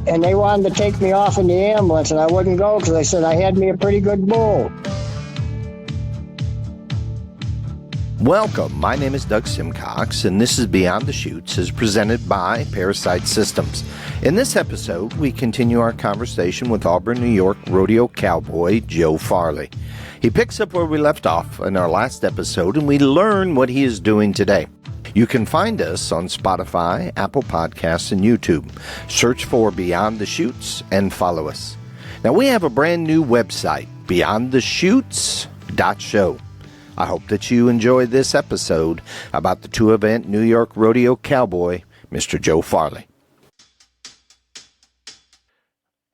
and they wanted to take me off in the ambulance, and I wouldn't go because I said I had me a pretty good bull. Welcome, my name is Doug Simcox, and this is Beyond the Chutes, as presented by ParaSight Systems. In this episode, we continue our conversation with Auburn, New York rodeo cowboy Joe Farrelly. He picks up where we left off in our last episode, and we learn what he is doing today. You can find us on Spotify, Apple Podcasts, and YouTube. Search for Beyond the Chutes and follow us. Now, we have a brand new website, beyondthechutes.show. I hope that you enjoyed this episode about the two-event New York rodeo cowboy, Mr. Joe Farrelly.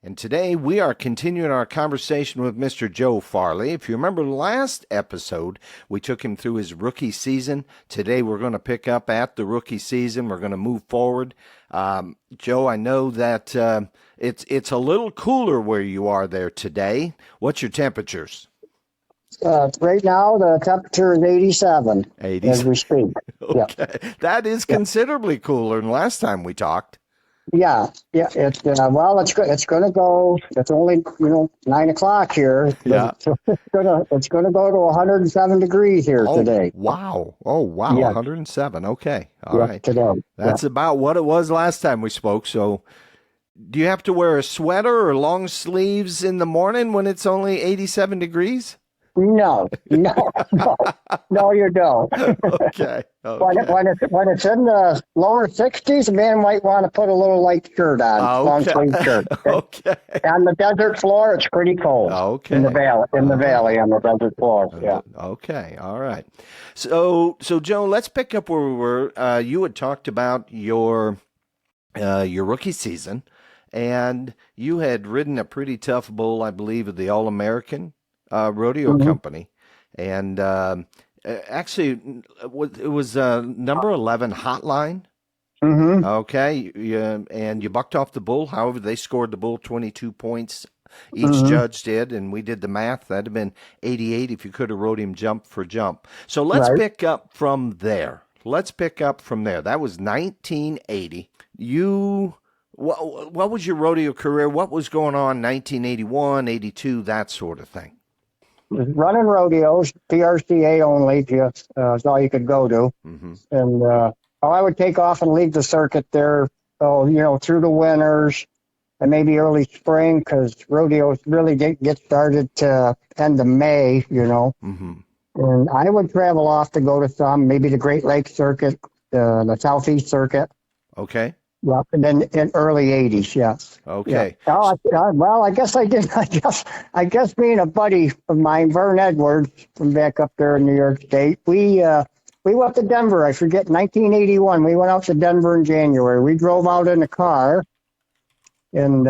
And today we are continuing our conversation with Mr. Joe Farrelly. If you remember last episode, we took him through his rookie season. Today we're going to pick up at the rookie season. We're going to move forward. Joe, I know that it's a little cooler where you are there today. What's your temperatures? Right now, the temperature is 87 as we speak. Okay. Yeah. That is considerably cooler than last time we talked. Yeah. It's going to go. It's only 9 o'clock here. Yeah. It's going to go to 107 degrees here today. Wow. Yeah. 107. Okay. All right. Today. That's about what it was last time we spoke. So, do you have to wear a sweater or long sleeves in the morning when it's only 87 degrees? No, you don't. Okay. When it's in the lower 60s, a man might want to put a little light shirt on, long sleeve shirt. Okay. On the desert floor, it's pretty cold. Okay. In the valley on the desert floor. Yeah. Okay. All right. So Joe, let's pick up where we were. You had talked about your rookie season, and you had ridden a pretty tough bull, I believe, of the All-American rodeo company, and actually it was number 11 Hotline. Mm-hmm. Okay, and you bucked off the bull. However, they scored the bull 22 points. Each judge did, and we did the math. That'd have been 88 if you could have rode him jump for jump. So let's pick up from there. That was 1980. What was your rodeo career? What was going on 1981, 82, that sort of thing? Running rodeos, PRCA only, just is all you could go to. Mm-hmm. And I would take off and leave the circuit there, through the winters and maybe early spring, because rodeos really didn't get started to end of May, Mm-hmm. And I would travel off to go to maybe the Great Lakes circuit, the Southeast circuit. Okay. Yeah, and then in early 80s, yes. Okay. Yeah. Well, I guess I did. I guess me and a buddy of mine, Vern Edwards, from back up there in New York State, we went to Denver. I forget, 1981. We went out to Denver in January. We drove out in a car, and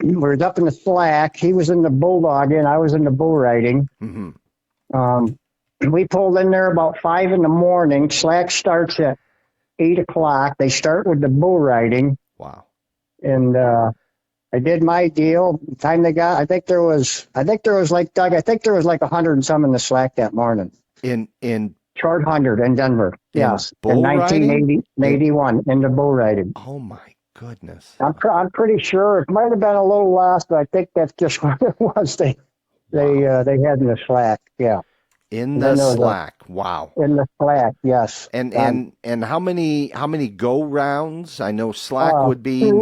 we were up in the slack. He was in the bulldog, and I was in the bull riding. Mm-hmm. We pulled in there about 5 in the morning. Slack starts at 8 o'clock. They start with the bull riding. Wow. And I did my deal. The time they got, I think there was like 100 and some in the slack that morning. In short 100 in Denver. Yes. In 1981 in the bull riding. Oh my goodness. I'm pretty sure it might have been a little less, but I think that's just what it was. They had in the slack. Yeah. In the slack, wow. In the slack, yes. And how many go rounds? I know slack would be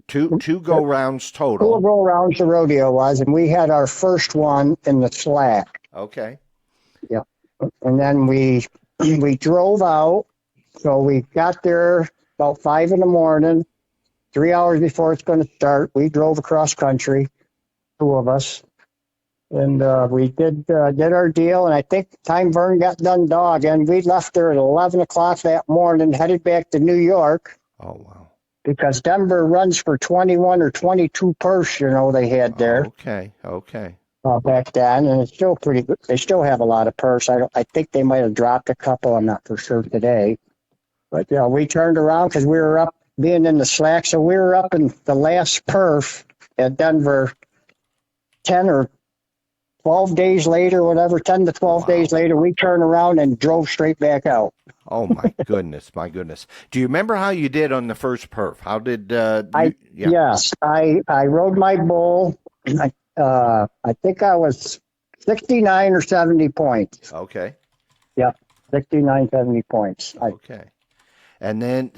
two go rounds total. 2 go rounds the rodeo was, and we had our first one in the slack. Okay. Yeah, and then we drove out. So we got there about 5 in the morning, 3 hours before it's going to start. We drove across country, 2 of us. And we did our deal, and I think the time Vern got done dogging, we left there at 11 o'clock that morning, headed back to New York. Oh, wow. Because Denver runs for 21 or 22 purse, they had there. Okay. Back then, and it's still pretty good. They still have a lot of purse. I think they might have dropped a couple. I'm not for sure today. But, we turned around because we were up being in the slack, so we were up in the last perf at Denver 10 or 12 days later, whatever, 10 to 12 days later, we turned around and drove straight back out. Oh, my goodness, my goodness. Do you remember how you did on the first perf? How did Yes, I rode my bull. I think I was 69 or 70 points. Okay. Yeah, 69, 70 points. Okay. And then,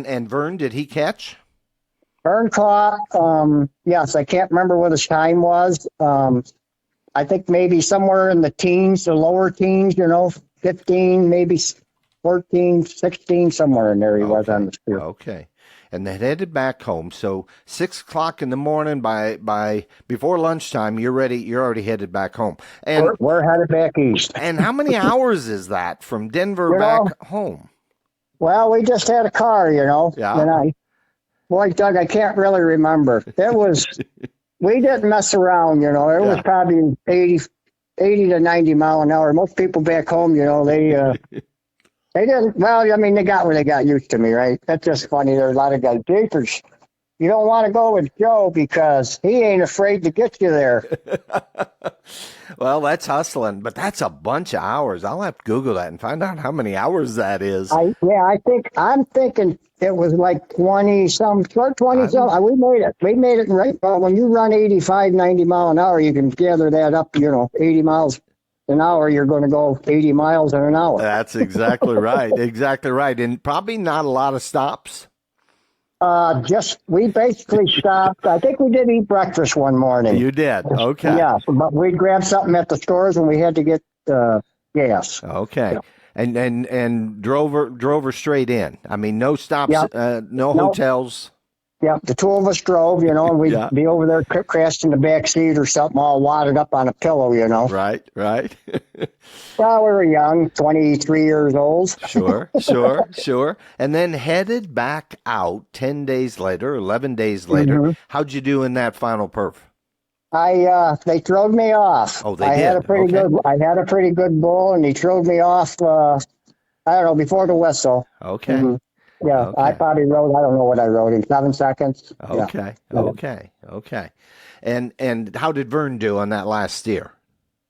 and Vern, did he catch? Vern caught, yes, I can't remember what his time was. I think maybe somewhere in the teens, the lower teens, 15, maybe 14, 16, somewhere in there he was on the steer. Okay. And then headed back home. So 6 o'clock in the morning, by before lunchtime, you're already headed back home. And we're headed back east. And how many hours is that from Denver back home? Well, we just had a car, Yeah. And boy, Doug, I can't really remember. It was, we didn't mess around, it was probably 80 to 90 mile an hour. Most people back home, they didn't, well, I mean, they got where they got used to me, right? That's just funny. There's a lot of guys, Japers, you don't want to go with Joe because he ain't afraid to get you there. Well, that's hustling, but that's a bunch of hours. I'll have to Google that and find out how many hours that is. I'm thinking it was like 20 some. We made it right. But when you run 85, 90 mile an hour, you can gather that up, 80 miles an hour, you're going to go 80 miles in an hour. That's exactly right. Exactly right. And probably not a lot of stops. We basically stopped. I think we did eat breakfast one morning. You did? Okay. Yeah, but we grabbed something at the stores and we had to get gas. Okay. Yeah. And drove her straight in. I mean, no stops, no hotels. Yeah, the two of us drove, and we'd be over there crashed in the back seat or something, all wadded up on a pillow, Right. Well, we were young, 23 years old. Sure. And then headed back out 10 days later, 11 days later. Mm-hmm. How'd you do in that final perf? They throwed me off. Oh, they did? I had a pretty good bull, and he throwed me off, I don't know, before the whistle. Okay. Mm-hmm. Yeah, okay. I probably rode, I don't know what I rode, in 7 seconds. Okay, yeah. Okay. And how did Vern do on that last steer?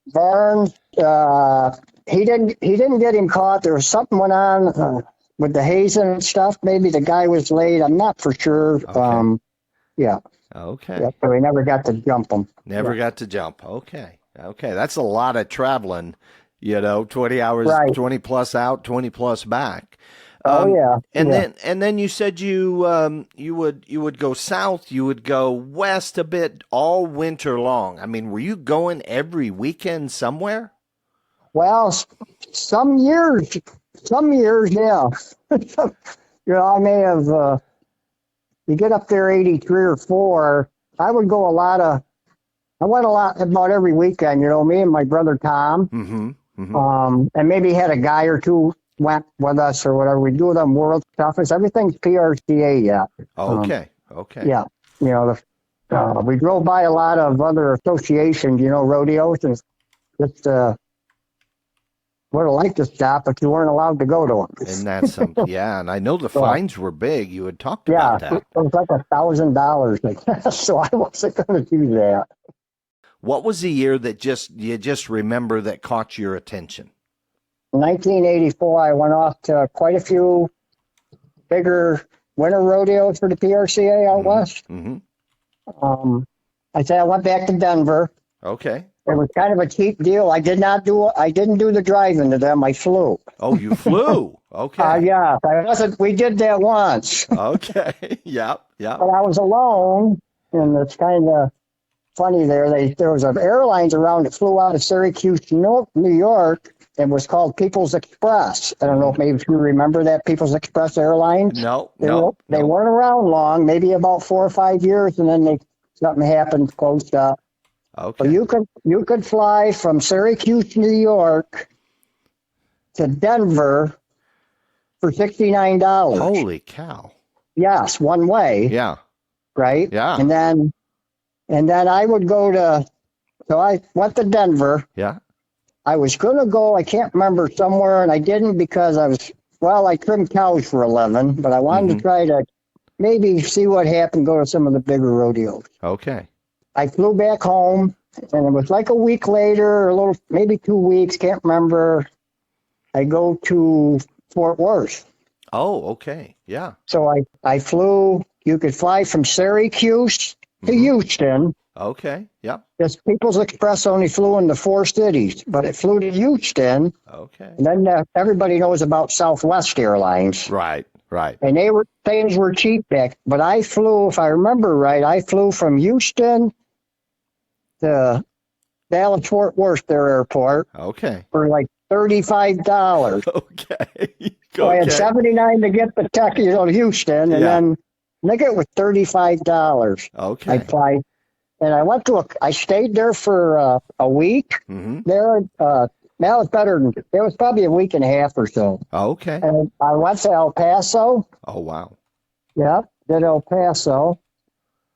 Vern, he didn't get him caught. There was something went on with the hazing and stuff. Maybe the guy was late. I'm not for sure. Okay. Yeah. Okay. Yeah, so we never got to jump him. Never got to jump. Okay. That's a lot of traveling, 20 hours, right. 20 plus out, 20 plus back. And then you said you would go south, you would go west a bit all winter long. I mean, were you going every weekend somewhere? Well, some years, yeah. I may have. You get up there 83 or 4. I would go I went about every weekend. Me and my brother Tom. Mm-hmm. And maybe had a guy or two went with us or whatever. We do them world toughest. Everything's PRCA yet. Okay. Yeah. We drove by a lot of other associations, rodeos, and just would have liked to stop, but you weren't allowed to go to them. And that's something. Yeah, and I know the fines were big. You had talked about that. Yeah, it was like $1,000, so I wasn't going to do that. What was the year that you just remember that caught your attention? 1984, I went off to quite a few bigger winter rodeos for the PRCA out west. Mm-hmm. I went back to Denver. Okay. It was kind of a cheap deal. I didn't do the driving to them. I flew. Oh, you flew? Okay. Yeah. We did that once. Okay. Yeah. But I was alone, and it's kind of funny there. There was airlines around that flew out of Syracuse, New York. It was called People's Express. I don't know if you remember that People's Express Airlines. No. They weren't around long, maybe about 4 or 5 years, and then something happened, closed up. Okay. So you could fly from Syracuse, New York, to Denver for $69. Holy cow! Yes, one way. Yeah. Right. Yeah. And then I would go to. So I went to Denver. Yeah. I was going to go, I can't remember, somewhere, and I didn't because I trimmed cows for a living, but I wanted to try to maybe see what happened, go to some of the bigger rodeos. Okay. I flew back home, And it was like a week later, maybe 2 weeks, can't remember. I go to Fort Worth. Oh, okay. Yeah. So I flew, you could fly from Syracuse to Houston. Okay. Yep. This People's Express only flew into 4 cities, but it flew to Houston. Okay. And then everybody knows about Southwest Airlines. Right. And Things were cheap back. But I flew, if I remember right, I flew from Houston to Dallas Fort Worth, their airport. Okay. For like $35. Okay. So I had $79 to get the tech, to Houston, and then I think it was $35. Okay. I fly, and I stayed there for a week. There, now it's better than, it was probably a week and a half or so. Okay. And I went to El Paso. Oh, wow. Yeah, did El Paso.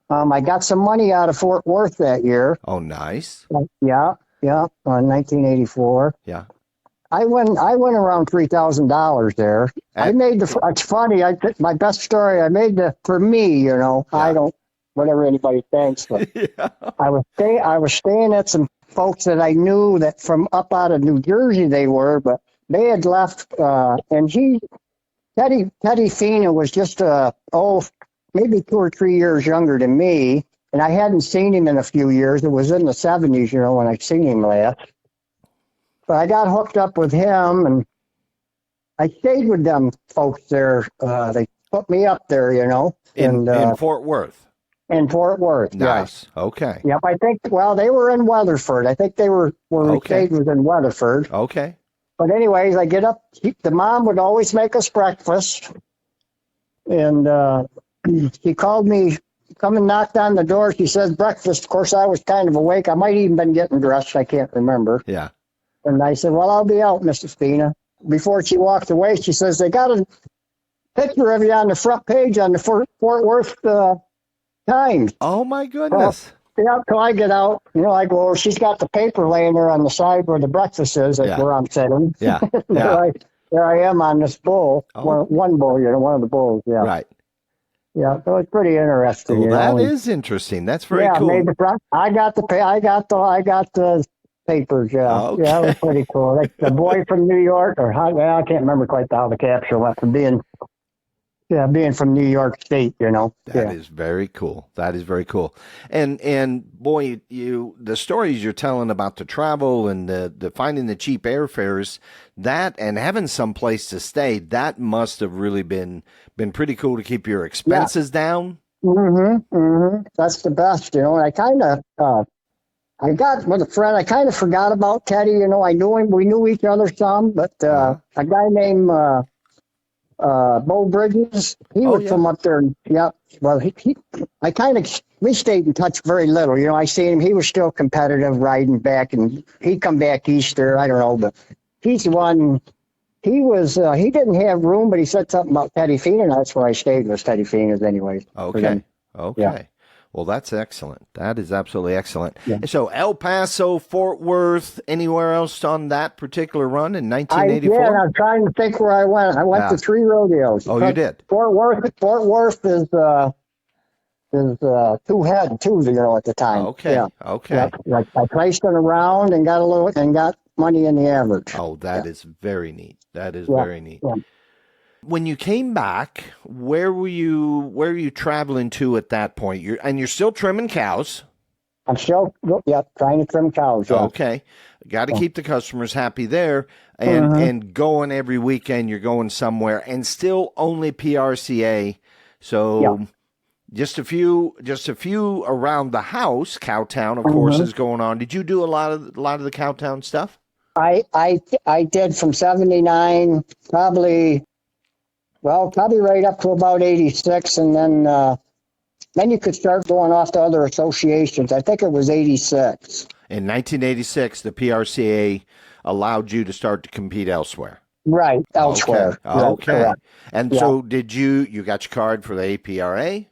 I got some money out of Fort Worth that year. Oh, nice. Yeah, in 1984. Yeah. I went around $3,000 there. I made it's funny. My best story. I made for me. I don't whatever anybody thinks, but I was staying at some folks that I knew that from up out of New Jersey they were, but they had left. And Teddy Fina was just maybe 2 or 3 years younger than me, and I hadn't seen him in a few years. It was in the 70s, when I seen him last. But I got hooked up with him, and I stayed with them folks there. They put me up there, in Fort Worth. In Fort Worth, nice. Yeah. Okay. Yep, I think. Well, they were in Weatherford. I think they were where we stayed was in Weatherford. Okay. But anyways, I get up. The mom would always make us breakfast, and she called me. Come and knocked on the door. She says breakfast. Of course, I was kind of awake. I might even been getting dressed. I can't remember. Yeah. And I said, well, I'll be out, Mrs. Fina. Before she walked away, she says, they got a picture of you on the front page on the Fort Worth Times. Oh, my goodness. So I get out, I go over. She's got the paper laying there on the side where the breakfast is, where I'm sitting. Yeah. There I am on this bull, one bull, one of the bulls. Yeah. Right. Yeah, so it's pretty interesting. Well, that is interesting. That's very cool. I got the papers. Yeah, okay. Yeah, it was pretty cool. Like the boy from New York, I can't remember quite how the caption went from being from New York State. That is very cool. That is very cool. And boy, the stories you're telling about the travel and the finding the cheap airfares, that and having some place to stay, that must have really been pretty cool to keep your expenses down. That's the best. I kind of I got with a friend. I kind of forgot about Teddy. I knew him. We knew each other some, but a guy named Bo Bridges, he was from up there. Yeah. Well, we stayed in touch very little. I seen him. He was still competitive riding back, and he'd come back Easter. I don't know, but he's the one. He was. He didn't have room, but he said something about Teddy Fina, and that's where I stayed, was Teddy Fina's anyways. Okay. Yeah. Well, that's excellent. That is absolutely excellent. Yeah. So El Paso, Fort Worth, anywhere else on that particular run in 1984? I'm trying to think where I went. I went to 3 rodeos. Oh, you did? Fort Worth is 2 head too, at the time. Okay. Yeah. Okay. Yeah. I placed in a round and got money in the average. Oh, that is very neat. That is very neat. Yeah. When you came back, where were you traveling to at that point? You're still trimming cows. I'm still trying to trim cows. Yeah. Okay. Got to keep the customers happy there, and going every weekend. You're going somewhere, and still only PRCA. So just a few around the house. Cowtown, of course, is going on. Did you do a lot of the Cowtown stuff? I did from 79, probably right up to about 86, and then you could start going off to other associations. I think it was 86. In 1986, the PRCA allowed you to start to compete elsewhere. Right, elsewhere. Okay. And so did you got your card for the APRA?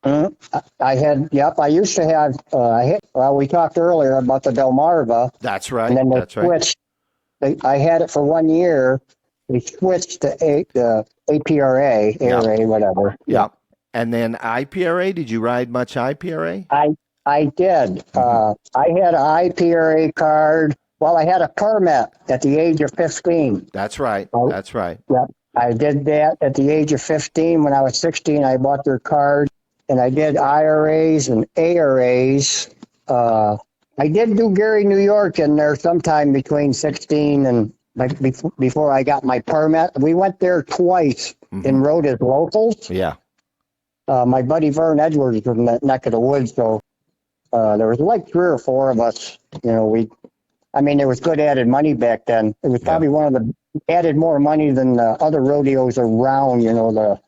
I had, I used to have, we talked earlier about the Delmarva. That's right. And then they switched. I had it for 1 year. We switched to APRA, ARA, whatever. Yeah. And then IPRA, did you ride much IPRA? I did. I had an IPRA card. Well, I had a permit at the age of 15. That's right. That's right. Yep. I did that at the age of 15. When I was 16, I bought their card, and I did IRAs and ARAs. I did do Gary, New York in there sometime between 16 and before I got my permit. We went there twice and rode as locals. Yeah. My buddy Vern Edwards was from that neck of the woods, so there was like 3 or 4 of us. You know, there was good added money back then. It was probably one of the added more money than the other rodeos around, you know,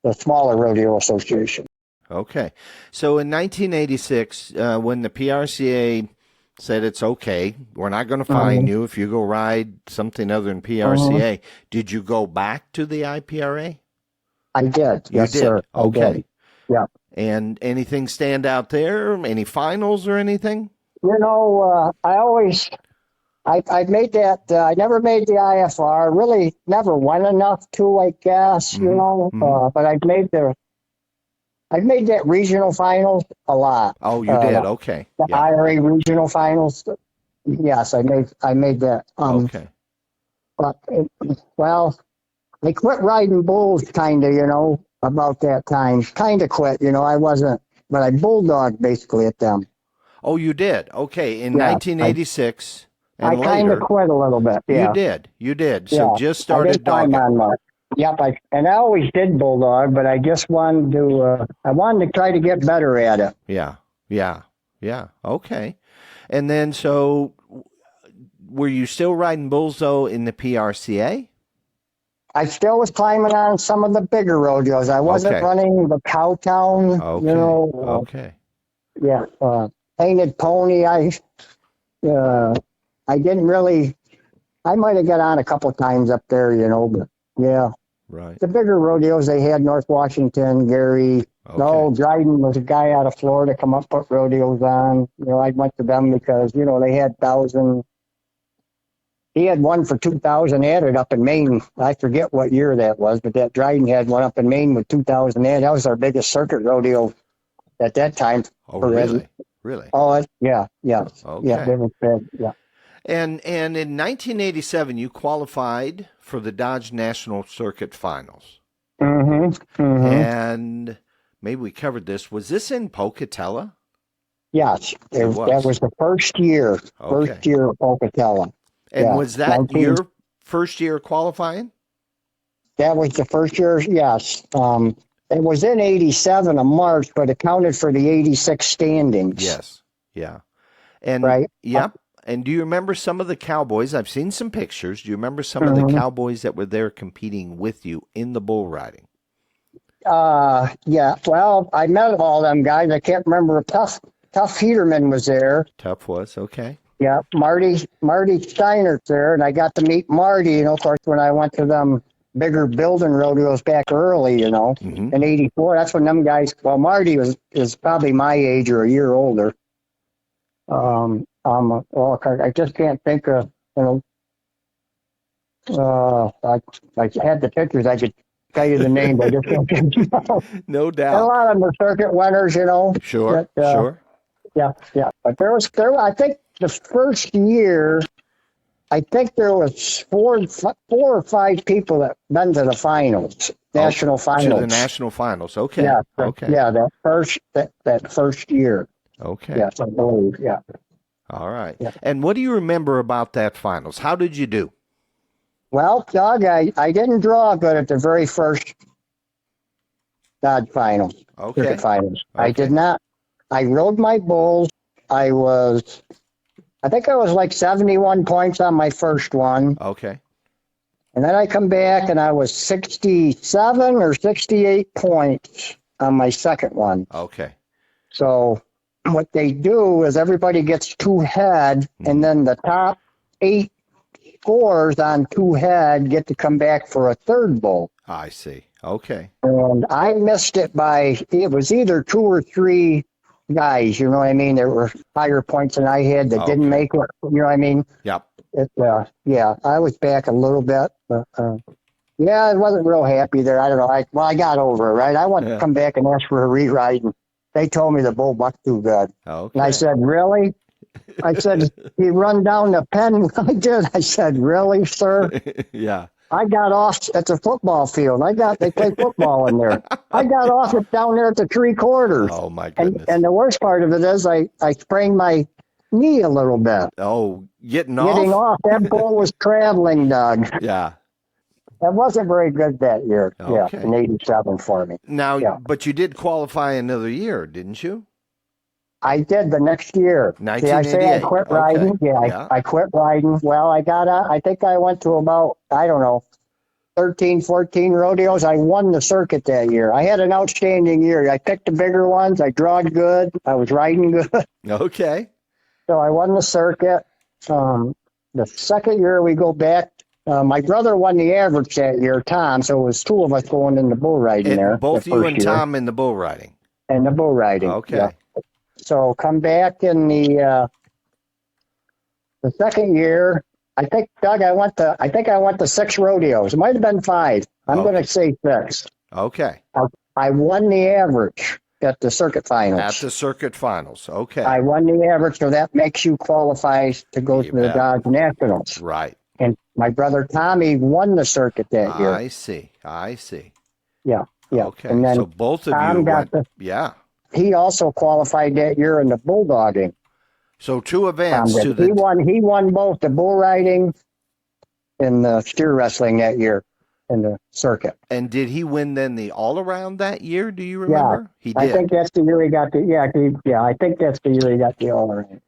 the smaller rodeo association. Okay. So in 1986, when the PRCA said it's okay, we're not going to fine you if you go ride something other than PRCA, did you go back to the IPRA? I did. You yes, did? sir. Okay. Did. Yeah. And anything stand out there? Any finals or anything? You know, I made that. I never made the IFR. Really, never went enough to, I guess. You know, but I made that regional finals a lot. Oh, you did. Okay. The IRA regional finals. Yes, I made that. Okay. But I quit riding bulls, kind of. You know, about that time. Kind of quit. You know, I wasn't, but I bulldogged basically at them. Oh, you did. Okay. In 1986. I kind of quit a little bit. Yeah. You did. So just started dogging. Yep. I always did bulldog, but I just wanted to try to get better at it. Yeah. Okay. And then, so were you still riding bulls though in the PRCA? I still was climbing on some of the bigger rodeos. I wasn't running the Cowtown, Okay. you know. Okay. Yeah. Painted Pony. I didn't really. I might have got on a couple times up there, you know, but yeah. Right. The bigger rodeos they had, North Washington, Gary. Okay. No, Dryden was a guy out of Florida come up, put rodeos on. You know, I went to them because, you know, they had 1,000. He had one for 2,000 added up in Maine. I forget what year that was, but that Dryden had one up in Maine with 2,000 added. That was our biggest circuit rodeo at that time. Oh, really? Really? Oh, yeah. Okay. Yeah, they were big, yeah. And in 1987, you qualified for the Dodge National Circuit Finals. And maybe we covered this. Was this in Pocatello? Yes, that was the first year. Okay. First year of Pocatello. And was that your first year qualifying? That was the first year, yes. It was in 87 of March, but it counted for the 86 standings. Yes, yeah. And, right? Yep. And do you remember some of the cowboys? I've seen some pictures. Do you remember some of the cowboys that were there competing with you in the bull riding? Yeah. Well, I met all them guys. I can't remember. Tough Heaterman was there. Tough was, okay. Yeah, Marty Steiner's there, and I got to meet Marty, you know, of course, when I went to them bigger building rodeos back early, you know, in 84. That's when them guys, well, Marty is probably my age or a year older. Well, I just can't think of, you know, I had the pictures, I could tell you the name, but I just can't think of. No doubt. And a lot of them were circuit winners, you know. Sure, but, sure. Yeah. But there, I think the first year, I think there was four or five people that been to the finals, national finals. To the national finals, okay. Yeah, okay. Yeah, that first year. Okay. Yes, I believe, yeah. All right. Yeah. And what do you remember about that finals? How did you do? Well, Doug, I didn't draw good at the very first Dodge finals, circuit finals. Okay. I did not. I rode my bulls. I think I was like 71 points on my first one. Okay. And then I come back and I was 67 or 68 points on my second one. Okay. So what they do is everybody gets 2 head, and then the top 8 scores on 2 head get to come back for a third bull. I see. Okay. And I missed it it was either 2 or 3 guys, you know what I mean? There were higher points than I had that didn't make it, you know what I mean? Yep. Yeah, I was back a little bit, but I wasn't real happy there. I don't know. I got over it, right? I want to come back and ask for a rewrite. they told me the bull bucked too good. Okay. And I said, really? I said, he run down the pen. I did. I said, really, sir? Yeah. I got off at the football field. They play football in there. I got off it down there at the 3/4. Oh, my goodness. And the worst part of it is I sprained my knee a little bit. Oh, getting Getting off? off. That bull was traveling, Doug. Yeah. That wasn't very good that year. Okay. Yeah, in 87 for me. Now, Yeah. but you did qualify another year, didn't you? I did the next year. See, I say I 1988. quit Okay. riding. Yeah. I quit riding. Well, I think I went to about, 13, 14 rodeos. I won the circuit that year. I had an outstanding year. I picked the bigger ones. I drawed good. I was riding good. Okay. So I won the circuit. The second year we go back. My brother won the average that year, Tom. So it was two of us going in the bull riding there. Both the you first and year. Tom in the bull riding. And the bull riding. Okay. Yeah. So come back in the second year. I think, Doug, I went to 6 rodeos. It might have been 5. I'm going to say 6. Okay. I won the average at the circuit finals. At the circuit finals. Okay. I won the average, so that makes you qualify to go to the Dodge Nationals. Right. And my brother Tommy won the circuit that year. I see. Yeah. Okay. And then so both of Tom you got went. Yeah. He also qualified that year in the bulldogging. So 2 events to the. He won both the bull riding and the steer wrestling that year in the circuit. And did he win then the all around that year? Do you remember? Yeah, He did. I think that's the year he got the. I think that's the year he got the all around.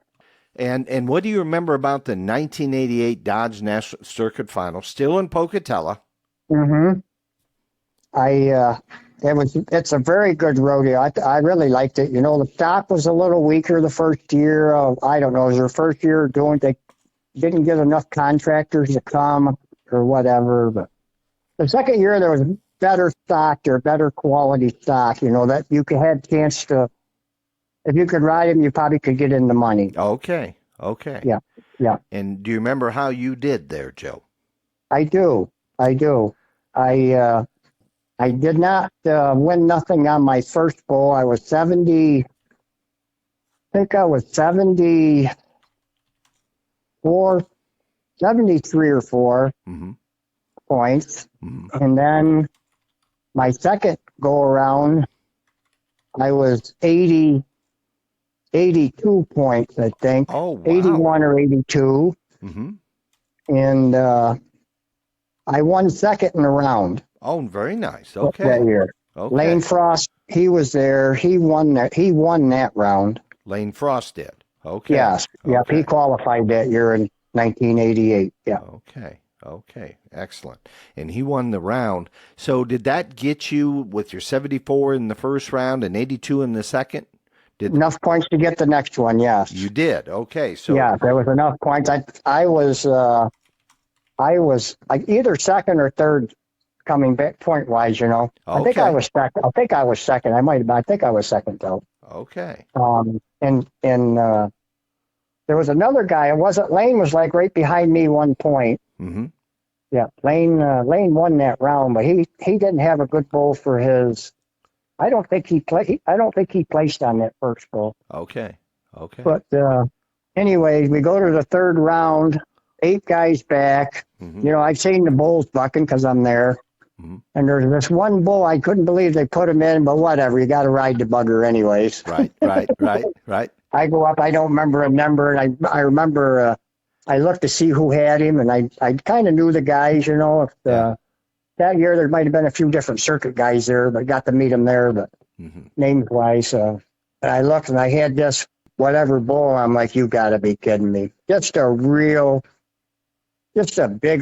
And what do you remember about the 1988 Dodge National Circuit Final, still in Pocatello? Mm-hmm. It's a very good rodeo. I really liked it. The stock was a little weaker the first year. I don't know, it was their first year doing. They didn't get enough contractors to come or whatever. But the second year there was better stock or better quality stock. That you could have a chance to. If you could ride him, you probably could get in the money. Okay. Yeah. And do you remember how you did there, Joe? I do. I did not win nothing on my first bull. I was 70. I think I was 74, 73 or 4 points. Mm-hmm. And then my second go around, I was 82 points, I think. Oh, wow. 81 or 82. Mm-hmm. And I won second in the round. Oh, very nice. Okay. That year. Okay. Lane Frost, he was there. He won that round. Lane Frost did. Okay. Yes. Okay. Yep. He qualified that year in 1988. Yeah. Okay. Excellent. And he won the round. So did that get you with your 74 in the first round and 82 in the second? Enough points to get the next one, yes. You did. Okay. So yeah, there was enough points. I was like either second or third coming back point wise, Okay. I think I was second. I might have been. I think I was second though. Okay. And there was another guy. Lane was like right behind me 1 point. Mm-hmm. Yeah, Lane won that round, but he didn't have a good bull for his. I don't think he placed on that first bull. Okay. But anyway, we go to the third round. 8 guys back. Mm-hmm. I've seen the bulls bucking because I'm there. Mm-hmm. And there's this one bull, I couldn't believe they put him in, but whatever, you got to ride the bugger anyways. Right. I go up, I don't remember a number, and I remember I looked to see who had him, and I kind of knew the guys, that year there might have been a few different circuit guys there, but got to meet them there, but names-wise. And I looked, and I had this whatever bull, I'm like, you got to be kidding me. Just a big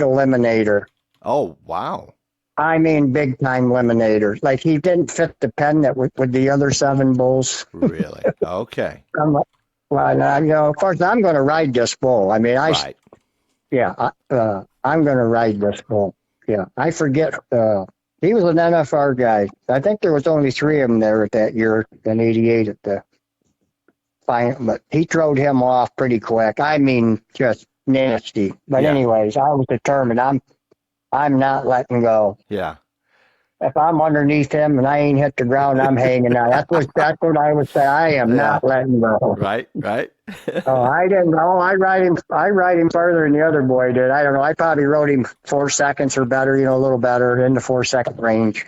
eliminator. Oh, wow. I mean, big time eliminator. Like he didn't fit the pen that with the other 7 bulls. Really? Okay. I'm like, well, of course, I'm going to ride this bull. I mean, right. Yeah, I'm going to ride this bull. Yeah, I forget. He was an NFR guy. I think there was only 3 of them there at that year in '88 at the final, but he throwed him off pretty quick. I mean, just nasty. But anyways, I was determined. I'm not letting go. Yeah. if I'm underneath him and I ain't hit the ground, I'm hanging out. That's what I would say. I am not letting go. Right. Oh, I didn't know. I ride him farther than the other boy did. I don't know. I probably rode him 4 seconds or better, a little better in the 4-second range.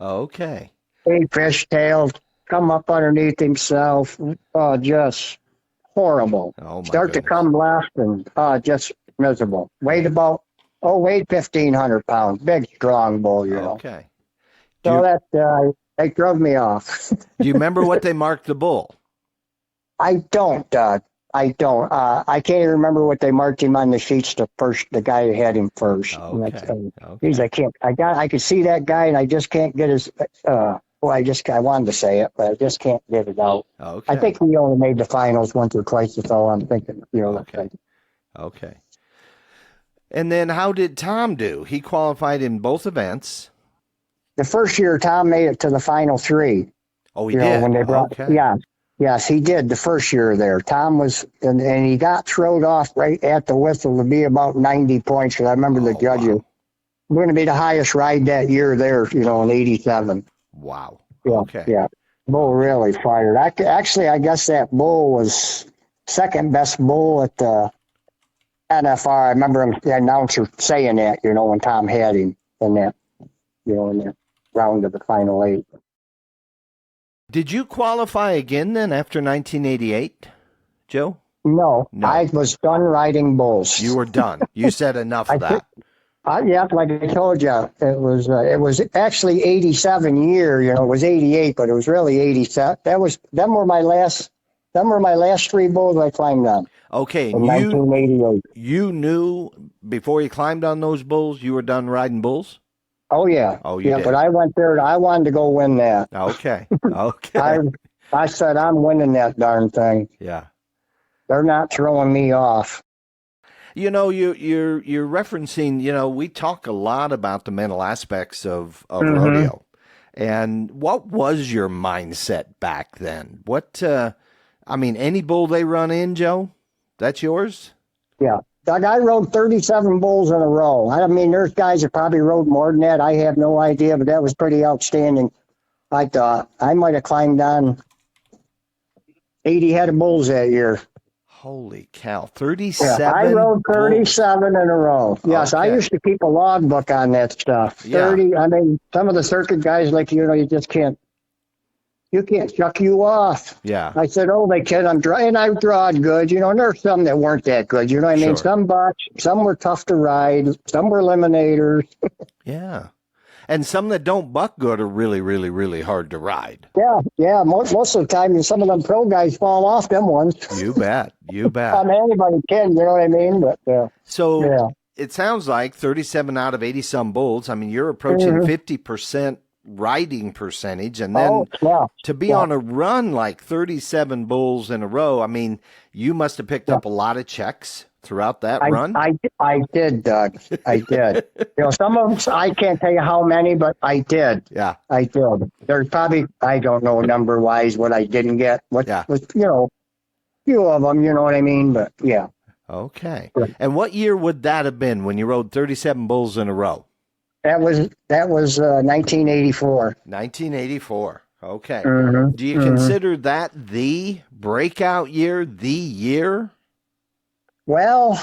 Okay. He fishtailed, come up underneath himself. Just horrible. Oh, my Start goodness. to come left and just miserable. Weighed 1,500 pounds. Big, strong bull, Okay. So they drove me off. Do you remember what they marked the bull? I don't, Doug. I don't. I can't even remember what they marked him on the sheets. The guy who had him first. Okay. He's I could see that guy, and I just can't get his. I wanted to say it, but I just can't get it out. Okay. I think he only made the finals once or twice. That's all I'm thinking. Okay. And then how did Tom do? He qualified in both events. The first year, Tom made it to the final 3. Oh, he did? When they brought, okay. Yeah. Yes, he did the first year there. Tom was, and he got thrown off right at the whistle to be about 90 points. Because I remember the judges. Wow. We're going to be the highest ride that year there, in 87. Wow. Yeah, Okay. Yeah. Bull really fired. Actually, I guess that bull was second best bull at the NFR. I remember the announcer saying that, when Tom had him in that, in that round of the final 8. Did you qualify again then after 1988, Joe? No, I was done riding bulls. You were done. You said enough of that. Yeah, like I told you, it was actually 87 year. It was 88, but it was really 87. Them were my last 3 bulls I climbed on. Okay, in 1988. You knew before you climbed on those bulls you were done riding bulls? Oh yeah. Oh, you did. But I went there. I wanted to go win that. Okay. I said I'm winning that darn thing. Yeah. They're not throwing me off. You're referencing, we talk a lot about the mental aspects of rodeo. And what was your mindset back then? Any bull they run in, Joe, that's yours? Yeah. Doug, I rode 37 bulls in a row. There's guys that probably rode more than that. I have no idea, but that was pretty outstanding. I thought I might have climbed on 80 head of bulls that year. Holy cow, 37? Yeah, I rode 37 bulls in a row. Yes, okay. I used to keep a logbook on that stuff. 30, yeah. Some of the circuit guys you just can't chuck you off. Yeah. I said, they kid, I'm drawing. I drawed good, and there's some that weren't that good. You know what I mean? Sure. Some Butch, some were tough to ride, some were eliminators. Yeah. And some that don't buck good are really, really, really hard to ride. Yeah. Most of the time, some of them pro guys fall off them ones. You bet. Anybody can, you know what I mean? But It sounds like 37 out of 80 some bulls. You're approaching 50% riding percentage, and then to be on a run like 37 bulls in a row, you must have picked up a lot of checks throughout that run. I did, Doug. I did. Some of them, I can't tell you how many, but I did. Yeah. I did. There's probably, I don't know number wise what I didn't get. Few of them, you know what I mean? But yeah. Okay. And what year would that have been when you rode 37 bulls in a row? That was 1984. 1984. Okay. Mm-hmm. Do you consider that the breakout year, the year? Well,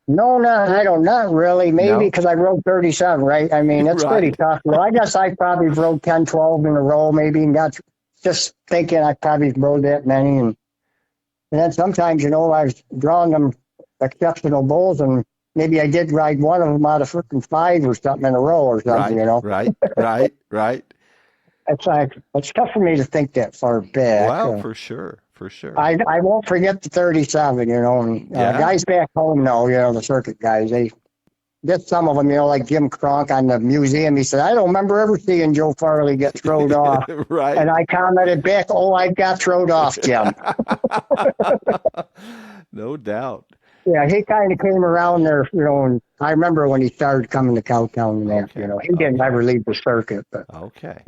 no, not really. Maybe because I rode 37, right? It's pretty tough. Well, I guess I probably rode 10, 12 in a row, maybe, and got just thinking I probably rode that many. And then sometimes, I was drawing them exceptional bulls, and maybe I did ride one of them out of freaking 5 or something in a row or something, Right. It's tough for me to think that far back. Well, for sure. I won't forget the 37, and guys back home know, the circuit guys, they get some of them, like Jim Cronk on the museum. He said, I don't remember ever seeing Joe Farrelly get thrown off. Right. And I commented back, I got thrown off, Jim. No doubt. Yeah, he kind of came around there, and I remember when he started coming to Cowtown and that, he didn't ever leave the circuit. But, okay.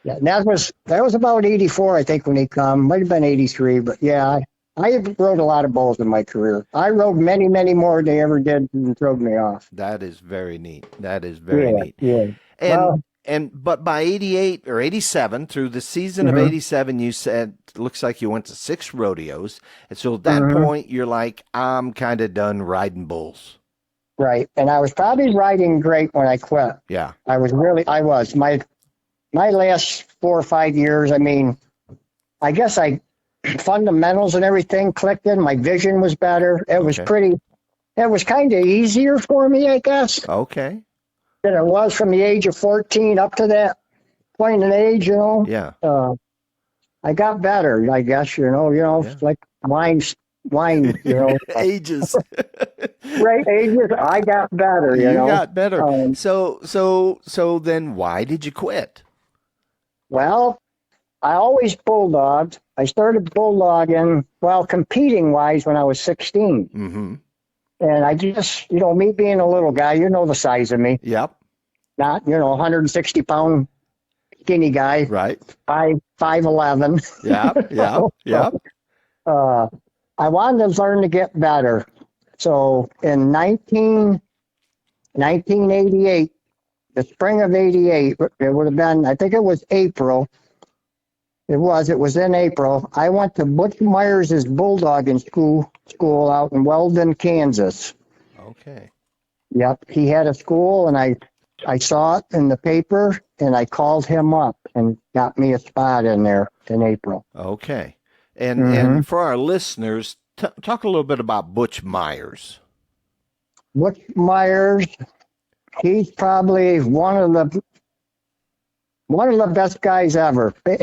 Yeah, and that was about 84, I think, when he come. Might have been 83, but yeah, I rode a lot of bulls in my career. I rode many, many more than they ever did and throwed me off. That is very neat. That is very neat. Yeah. And but by 88 or 87, through the season of 87, you said it looks like you went to 6 rodeos. And so at that point, you're like, I'm kind of done riding bulls. Right. And I was probably riding great when I quit. Yeah. I was. My last 4 or 5 years, I mean, I guess fundamentals and everything clicked in. My vision was better. It was kind of easier for me, I guess. Okay. Than it was from the age of 14 up to that point in age, Yeah. I got better, I guess, like wine, Ages. Right, ages, I got better, You got better. So then why did you quit? Well, I always bulldogged. I started bulldogging, competing wise when I was 16. Mm-hmm. And I just, me being a little guy, the size of me. Yep. Not, 160-pound skinny guy. Right. 5'11". Yep. I wanted to learn to get better. So in 1988, the spring of 88, it would have been, I think it was April. It was in April. I went to Butch Meyers' bulldogging school out in Weldon, Kansas. Okay. Yep. He had a school, and I saw it in the paper, and I called him up and got me a spot in there in April. Okay. And for our listeners, talk a little bit about Butch Meyers. Butch Meyers, he's probably one of the best guys ever back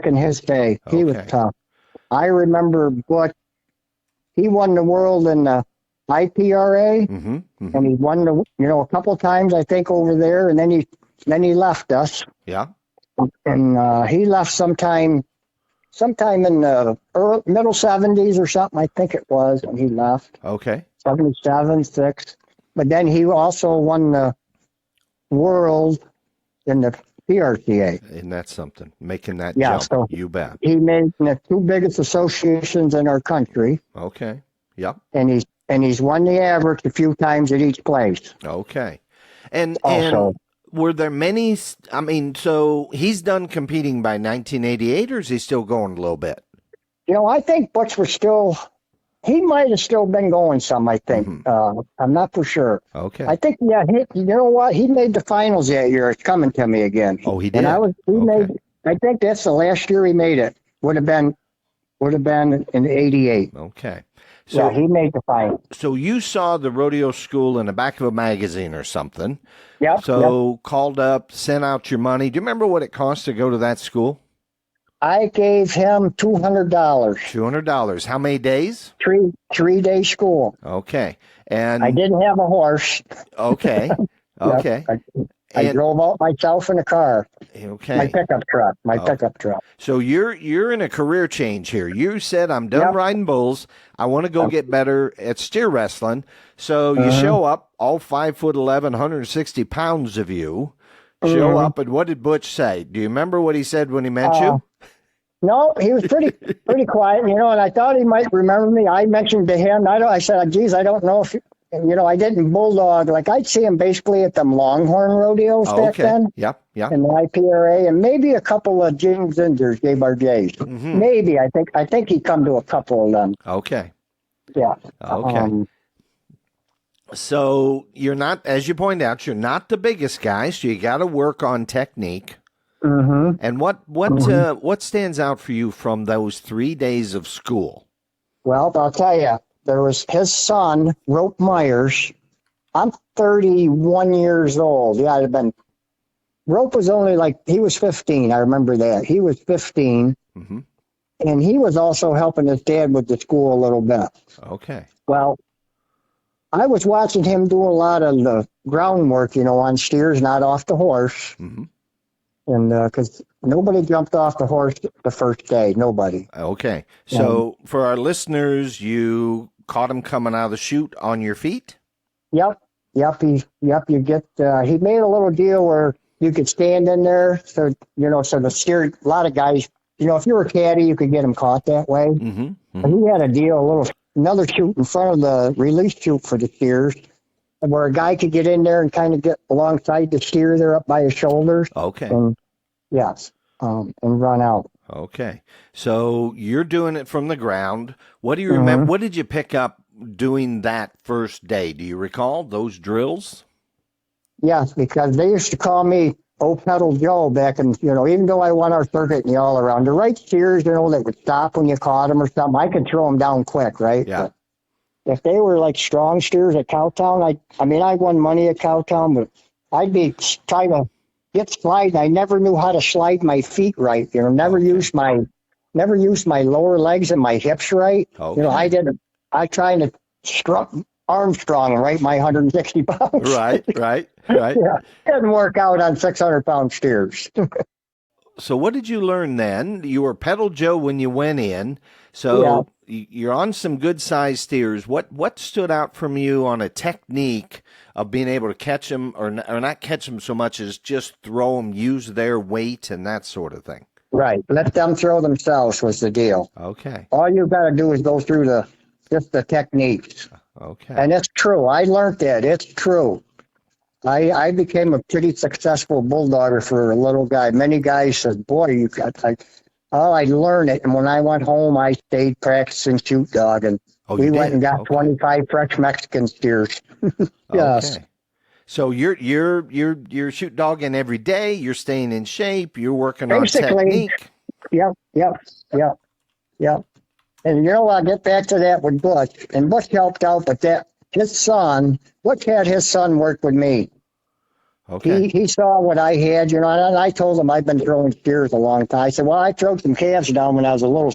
in his day. He was tough. I remember Butch. He won the world in the IPRA, and he won a couple times, I think, over there, and then he left us. Yeah. And he left sometime in the middle 70s or something, I think it was, when he left. Okay. 77, 6. But then he also won the world in the PRCA. And that's something, making that jump. So you bet. He made the 2 biggest associations in our country. Okay. Yep. And he's won the average a few times at each place. Okay. And were there many, so he's done competing by 1988, or is he still going a little bit? I think Butch was he might have still been going some, I think. I'm not for sure. Okay. I think, you know what? He made the finals that year. It's coming to me again. Oh, he did? And I think that's the last year he made it. Would have been in 88. Okay. So he made the finals. So you saw the rodeo school in the back of a magazine or something. Yeah. So called up, sent out your money. Do you remember what it cost to go to that school? I gave him $200. $200. How many days? 3-day school. Okay. And I didn't have a horse. Okay. Okay. I drove out myself in a car. Okay. My pickup truck. So you're in a career change here. You said, I'm done riding bulls. I want to go get better at steer wrestling. So you show up, all 5'11", 160 pounds of you. Show up, and what did Butch say? Do you remember what he said when he met you? No, he was pretty quiet, and I thought he might remember me. I mentioned to him, I said, geez, I don't know if, I didn't bulldog. Like, I'd see him basically at them Longhorn rodeos back then. Yep. In the IPRA, and maybe a couple of James Zinders, J-Bar-J's. Maybe, I think he come to a couple of them. Okay. Yeah. Okay. So you're not, as you pointed out, you're not the biggest guy, so you got to work on technique. And what stands out for you from those 3 days of school? Well, I'll tell you, there was his son, Rope Meyers. I'm 31 years old. Yeah, I'd have been. Rope was only he was 15. I remember that. He was 15. And he was also helping his dad with the school a little bit. Okay. Well, I was watching him do a lot of the groundwork, on steers, not off the horse. And because nobody jumped off the horse the first day, nobody. Okay. So for our listeners, you caught him coming out of the chute on your feet? Yep. You get, he made a little deal where you could stand in there. So, so the steer, a lot of guys, if you were a caddy, you could get them caught that way. He had a deal, another chute in front of the release chute for the steers, where a guy could get in there and kind of get alongside the steer there up by his shoulders. Okay. And, yes, and run out. Okay. So you're doing it from the ground. What do you remember? What did you pick up doing that first day? Do you recall those drills? Yes, because they used to call me Old Pedal Joe back in, even though I won our circuit and the all around. The right steers, that would stop when you caught them or something, I could throw them down quick, right? Yeah. But if they were like strong steers at Cowtown, I won money at Cowtown, but I'd be trying to get sliding. I never knew how to slide my feet right. Never used my lower legs and my hips right. Okay. I tried to Armstrong and right my 160 pounds. Right. Yeah, didn't work out on 600-pound steers. So what did you learn then? You were Pedal Joe when you went in. So you're on some good-sized steers. What stood out from you on a technique of being able to catch them, or not catch them so much as just throw them, use their weight and that sort of thing? Right. Let them throw themselves was the deal. Okay. All you got to do is go through just the techniques. Okay. And it's true. I learned that. It's true. I became a pretty successful bulldogger for a little guy. Many guys said, boy, I learned it. And when I went home, I stayed practicing shoot dog. And we went and got 25 fresh Mexican steers. Yes. Okay. So you're shoot dogging every day. You're staying in shape. You're working on technique. Yep. And I'll get back to that with Butch. And Butch helped out, but Butch had his son work with me. Okay. He saw what I had, and I told him I've been throwing steers a long time. I said, well, I threw some calves down when I was a little,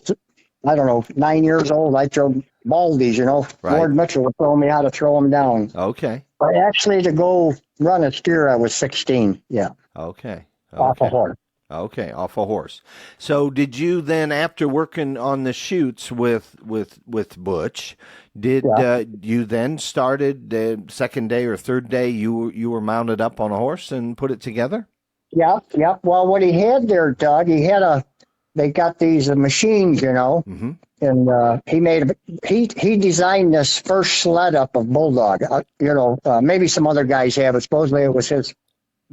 9 years old. I threw baldies, Right. Lord Mitchell would tell me how to throw them down. Okay. But actually, to go run a steer, I was 16. Yeah. Okay. Off a horse. Okay, off a horse. So did you then, after working on the chutes with Butch, you then started the second day or third day, you were mounted up on a horse and put it together? Yeah. Well, what he had there, Doug, they got these machines, Mm-hmm. and he designed this first sled up of Bulldog. Maybe some other guys have it. Supposedly it was his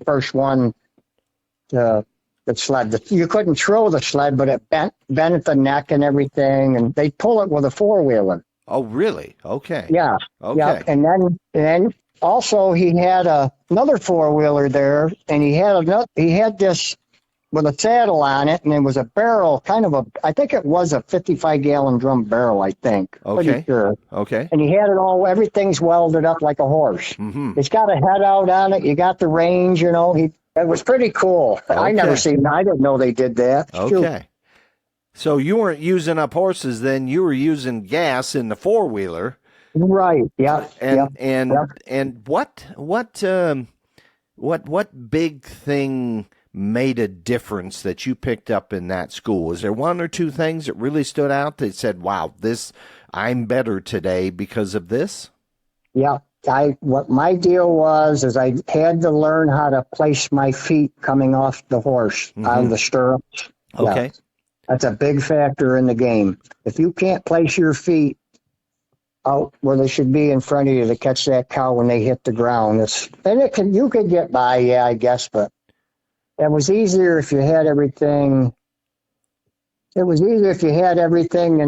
first one. The sled. You couldn't throw the sled, but it bent at the neck and everything, and they'd pull it with a four-wheeler. Oh, really? Okay. Yeah. Okay. Yeah. And then also he had another four-wheeler there, and he had this with a saddle on it, and it was a barrel, I think it was a 55-gallon drum barrel, I think. Okay. Pretty sure. Okay. And he had everything's welded up like a horse. Mm-hmm. It's got a head out on it. You got the range, It was pretty cool. Okay. I didn't know they did that. Okay. So you weren't using up horses then, you were using gas in the four-wheeler. Right. Yeah. And what big thing made a difference that you picked up in that school? Is there one or two things that really stood out that said, wow, I'm better today because of this? Yeah. What my deal was is I had to learn how to place my feet coming off the horse, out of the stirrups. Okay. Yeah. That's a big factor in the game. If you can't place your feet out where they should be in front of you to catch that cow when they hit the ground, you could get by, yeah, I guess, but it was easier if you had everything. It was easier if you had everything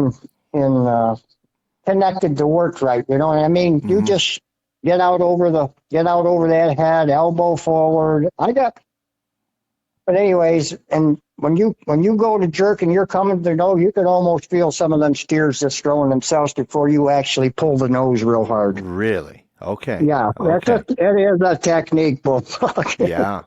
in connected to work right. You know what I mean? Mm-hmm. You just get out over that head, elbow forward. But anyways, and when you go to jerk and you're coming to the nose, you can almost feel some of them steers just throwing themselves before you actually pull the nose real hard. Really? Okay. Yeah, okay. It is a technique, bulldog. Yeah.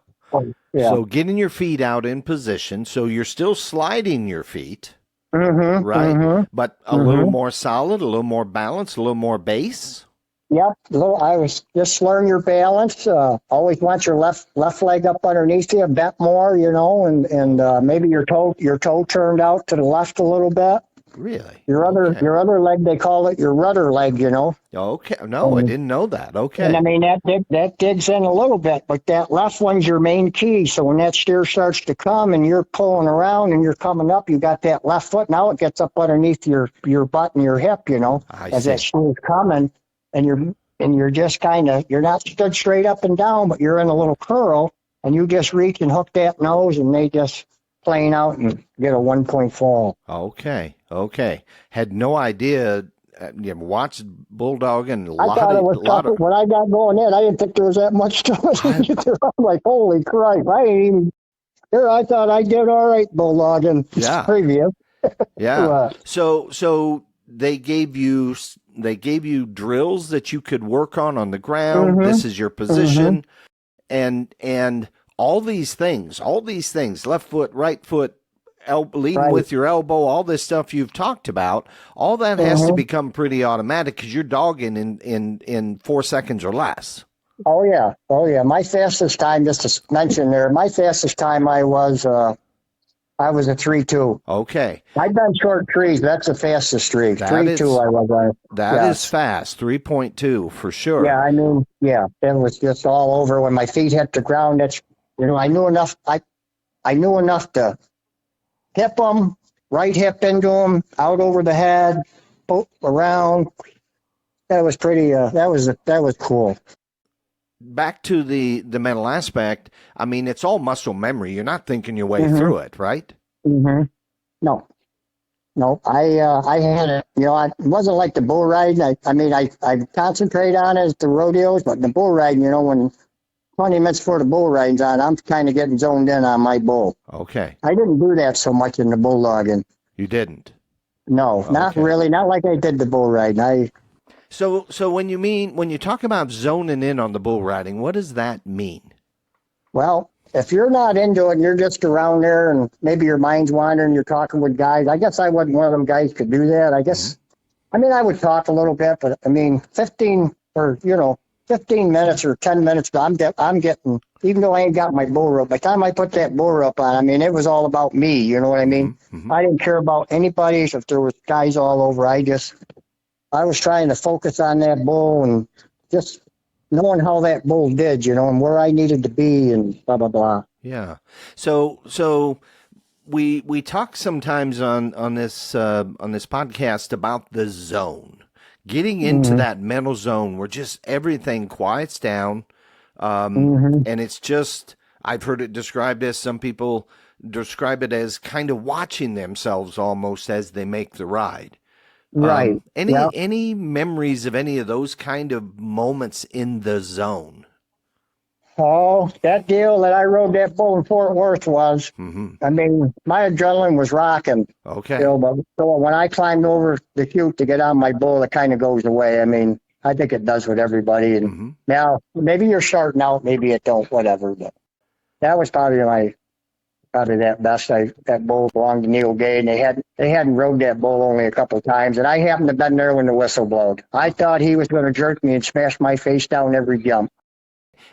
Yeah. So getting your feet out in position, so you're still sliding your feet, Mm-hmm, right? Mm-hmm, But a little more solid, a little more balance, a little more base. Yep. I was just learn your balance. Always want your left leg up underneath you, bent more, and maybe your toe turned out to the left a little bit. Really? Your other leg, they call it your rudder leg, you know. Okay. No, I didn't know that. Okay. And I mean, that digs in a little bit, but that left one's your main key. So when that steer starts to come and you're pulling around and you're coming up, you got that left foot. Now it gets up underneath your butt and your hip, you know, as that steer's coming, and you're just you're not stood straight up and down, but you're in a little curl, and you just reach and hook that nose, and they just plane out and get a 1-point fall. Okay. Had no idea. You watched Bulldog and I thought it was tough. When I got going in, I didn't think there was that much to it. I'm like, holy Christ! I thought I did all right Bulldogging previous. Yeah. So they gave you drills that you could work on the ground. Mm-hmm. This is your position, and all these things, left foot, right foot, leading with your elbow, all this stuff you've talked about, all that has to become pretty automatic because you're dogging in 4 seconds or less. Oh yeah. My fastest time, just to mention there, I was a 3.2. Okay. I've done short trees. That's the fastest tree. 3.2 I was on. That is fast. 3.2 for sure. Yeah, I mean, it was just all over when my feet hit the ground. That's, I knew enough. I knew enough to hip them, right hip into them, out over the head, around. That was pretty. That was cool. Back to the mental aspect. I mean, it's all muscle memory. You're not thinking your way through it, right? Mm-hmm. No. I had it. It wasn't like the bull riding. I concentrate on it at the rodeos, but the bull riding, when 20 minutes before the bull ride's on, I'm kind of getting zoned in on my bull. Okay. I didn't do that so much in the bulldogging. You didn't? No, not really. Not like I did the bull riding. So when you talk about zoning in on the bull riding, what does that mean? Well, if you're not into it and you're just around there and maybe your mind's wandering, you're talking with guys. I guess I wasn't one of them guys could do that. I guess, I would talk a little bit, but 15 minutes or 10 minutes, I'm getting, even though I ain't got my bull rope, by the time I put that bull rope on, it was all about me, you know what I mean? Mm-hmm. I didn't care about anybody, if there was guys all over. I was trying to focus on that bull and just knowing how that bull did, and where I needed to be and blah, blah, blah. Yeah. So we talk sometimes on this podcast about the zone. Getting into that mental zone where just everything quiets down, and it's just, I've heard it described as, some people describe it as kind of watching themselves almost as they make the ride. Right. Any memories of any of those kind of moments in the zone? Oh, that deal that I rode that bull in Fort Worth was, my adrenaline was rocking. Okay. So when I climbed over the chute to get on my bull, it kind of goes away. I think it does with everybody. And now maybe you're starting out, maybe it don't, whatever. But that was probably that best. That bull belonged to Neil Gay, and they hadn't rode that bull only a couple of times. And I happened to been there when the whistle blowed. I thought he was going to jerk me and smash my face down every jump.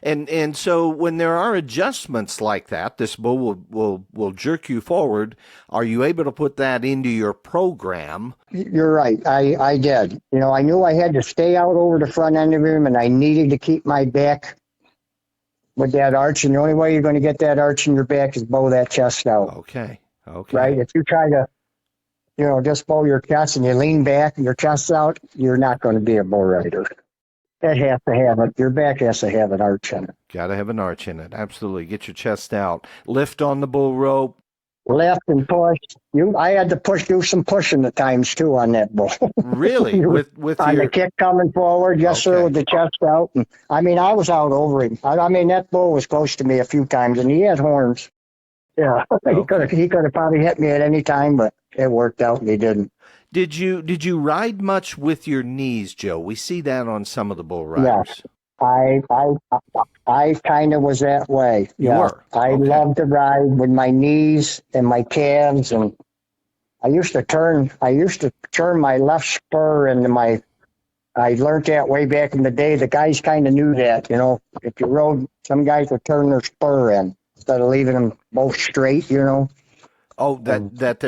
And so when there are adjustments like that, this bull will jerk you forward. Are you able to put that into your program? You're right. I did. I knew I had to stay out over the front end of him, and I needed to keep my back with that arch. And the only way you're going to get that arch in your back is bow that chest out. Okay. Right? If you try to, just bow your chest and you lean back and your chest's out, you're not going to be a bull rider. That has to have it. Your back has to have an arch in it. Got to have an arch in it. Absolutely. Get your chest out. Lift on the bull rope. Left and push. I had to do some pushing at times too on that bull. Really? with on the kick coming forward, yes sir, with the chest out. And, I was out over him. That bull was close to me a few times, and he had horns. Yeah, he could have probably hit me at any time, but it worked out, and he didn't. Did you ride much with your knees, Joe? We see that on some of the bull riders. Yes, I kind of was that way. You were? I loved to ride with my knees and my calves, and I used to turn my left spur into my. I learned that way back in the day. The guys kind of knew that, if you rode, some guys would turn their spur in instead of leaving them both straight, Oh, that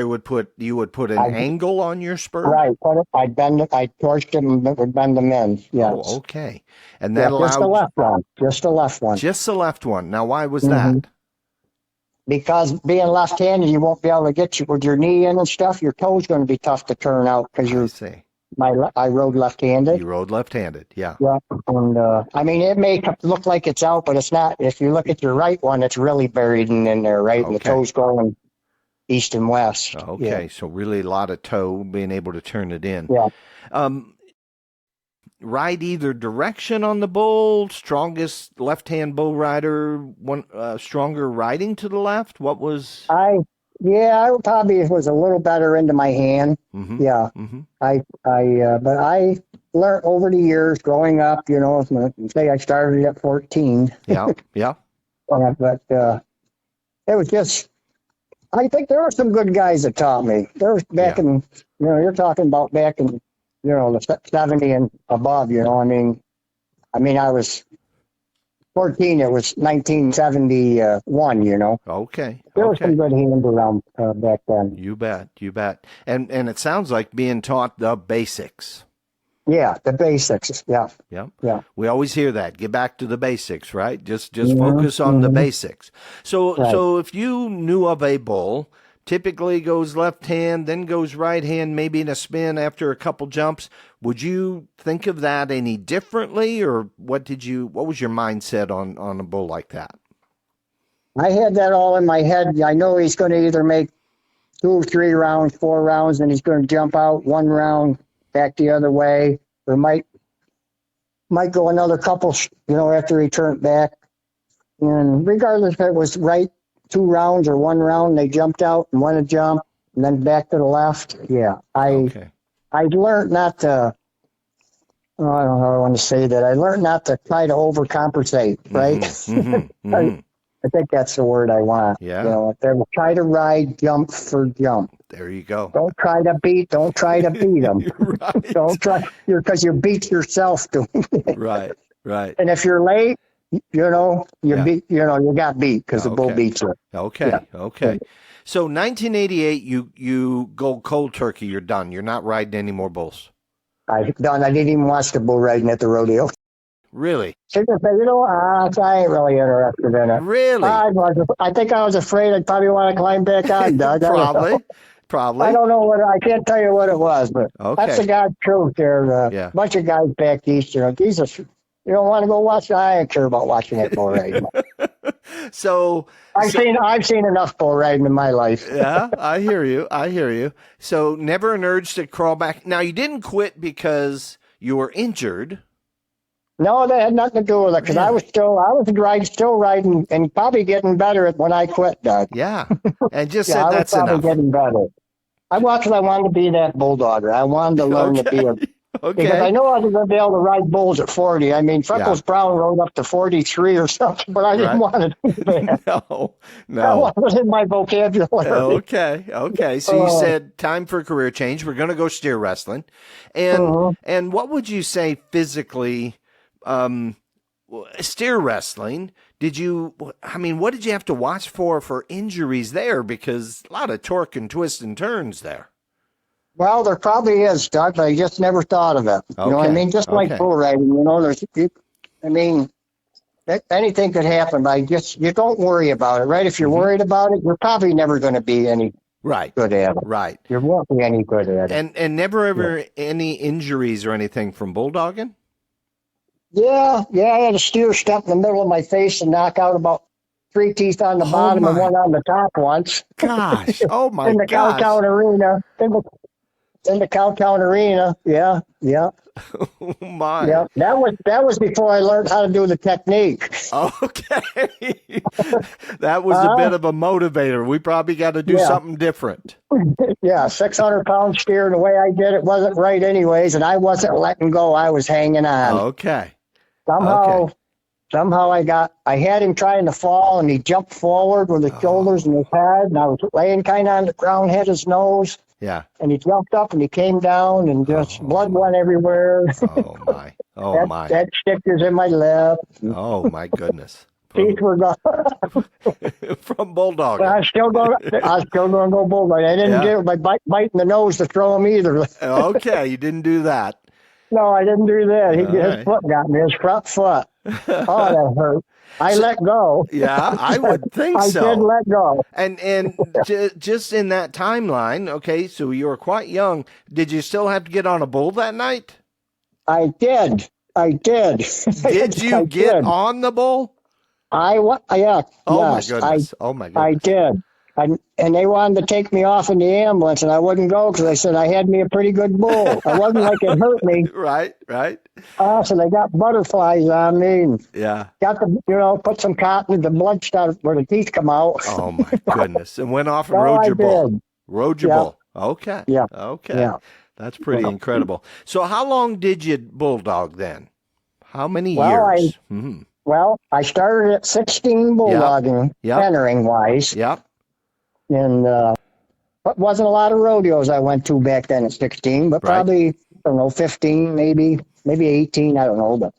you would put an angle on your spur? Right. I'd torched them and would bend them in. Yes. Oh, okay. And that allowed... Just the left one. Just the left one. Just the left one. Now, why was that? Because being left-handed, you won't be able to get you with your knee in and stuff. Your toe's going to be tough to turn out because I rode left-handed. You rode left-handed, yeah. Yeah, and I mean, it may look like it's out, but it's not. If you look at your right one, it's really buried in there, right? And the toe's going east and west. Okay, so really a lot of toe, being able to turn it in. Yeah. Ride either direction on the bull, strongest left-hand bull rider, stronger riding to the left? What was... I probably was a little better into my hand. Yeah. But I learned over the years growing up, say I started at 14. Yeah. But it was just, I think there were some good guys that taught me. There was back in, you're talking about back in, the 70 and above, I mean, I was 14, it was 1971, Okay. There was some good hands around back then. You bet. And it sounds like being taught the basics. Yeah, the basics. Yeah. We always hear that. Get back to the basics, right? Just focus on the basics. So if you knew of a bull, typically goes left hand, then goes right hand, maybe in a spin after a couple jumps, would you think of that any differently, or what was your mindset on a bull like that? I had that all in my head. I know he's going to either make 2 or 3 rounds, 4 rounds, and he's going to jump out 1 round back the other way, or might go another couple, after he turned back. And regardless if it was right 2 rounds or 1 round, they jumped out and went a jump and then back to the left. Yeah. I learned not to, I don't know how I want to say that. I learned not to try to overcompensate, right? I think that's the word I want. Yeah. If they try to ride jump for jump. There you go. Don't try to beat them. Right. Don't try, because you beat yourself doing it. Right. And if you're late, you got beat because the bull beats you. Okay. So 1988, you go cold turkey. You're done. You're not riding any more bulls. I didn't even watch the bull riding at the rodeo. Really? I ain't really interested in it. Really? I think I was afraid I'd probably want to climb back on, Doug. Probably. I don't know I can't tell you what it was, but that's the God's truth there. A bunch of guys back east, Jesus. You don't want to go watch? I don't care about watching that bull riding. So I've seen enough bull riding in my life. Yeah, I hear you. So never an urge to crawl back. Now you didn't quit because you were injured. No, that had nothing to do with it because I was still riding and probably getting better when I quit, Doug. Yeah, and just said that's enough. I was enough. Getting better. I wanted to be that bulldogger. I wanted to learn to be a. Because I know I was going to be able to ride bulls at 40. I mean, Freckles Brown rode up to 43 or something, but I didn't want to do that. No. That wasn't in my vocabulary. Okay. So you said time for a career change. We're going to go steer wrestling. And what would you say physically, steer wrestling, what did you have to watch for injuries there? Because a lot of torque and twists and turns there. Well, there probably is, Doug, but I just never thought of it. You know what I mean? Just like bull riding, anything could happen, but you don't worry about it, right? If you're worried about it, you're probably never going to be any good at it. Right. You won't be any good at it. And never ever any injuries or anything from bulldogging? Yeah, I had a steer step in the middle of my face and knock out about 3 teeth on the bottom and 1 on the top once. Gosh, oh my gosh. In the Cowtown Arena. In the Cowtown Arena, yeah. Oh my! Yeah, that was before I learned how to do the technique. Okay, that was a bit of a motivator. We probably got to do something different. Yeah, 600-pound steer, and the way I did it wasn't right, anyways, and I wasn't letting go. I was hanging on. Okay. Somehow I had him trying to fall, and he jumped forward with his shoulders and his head, and I was laying kind of on the ground, had his nose. Yeah. And he jumped up and he came down and just blood went everywhere. Oh my. That stick is in my lip. Oh my goodness. teeth were gone. From bulldog. But I was still going to go bulldog. I didn't do it by biting the nose to throw him either. Okay, you didn't do that. No, I didn't do that. His right. foot got me, his front foot. Oh, that hurt. I let go. Yeah, I would think so. I did let go. And just in that timeline, okay, so you were quite young. Did you still have to get on a bull that night? I did. Did you get on the bull? Yeah. Oh, yes, my goodness. Oh, my goodness. I did. And they wanted to take me off in the ambulance, and I wouldn't go because I said I had me a pretty good bull. It wasn't like it hurt me. Right. So they got butterflies on me. And got the, put some cotton in the blood started where the teeth come out. Oh, my goodness. And went off and rode your bull. Rode your bull. Okay. Yeah. Okay. Yeah. That's pretty incredible. So how long did you bulldog then? How many years? Well, I started at 16 bulldogging, entering-wise. Yep. And it wasn't a lot of rodeos I went to back then at 16, but probably, I don't know, 15, maybe 18, I don't know. But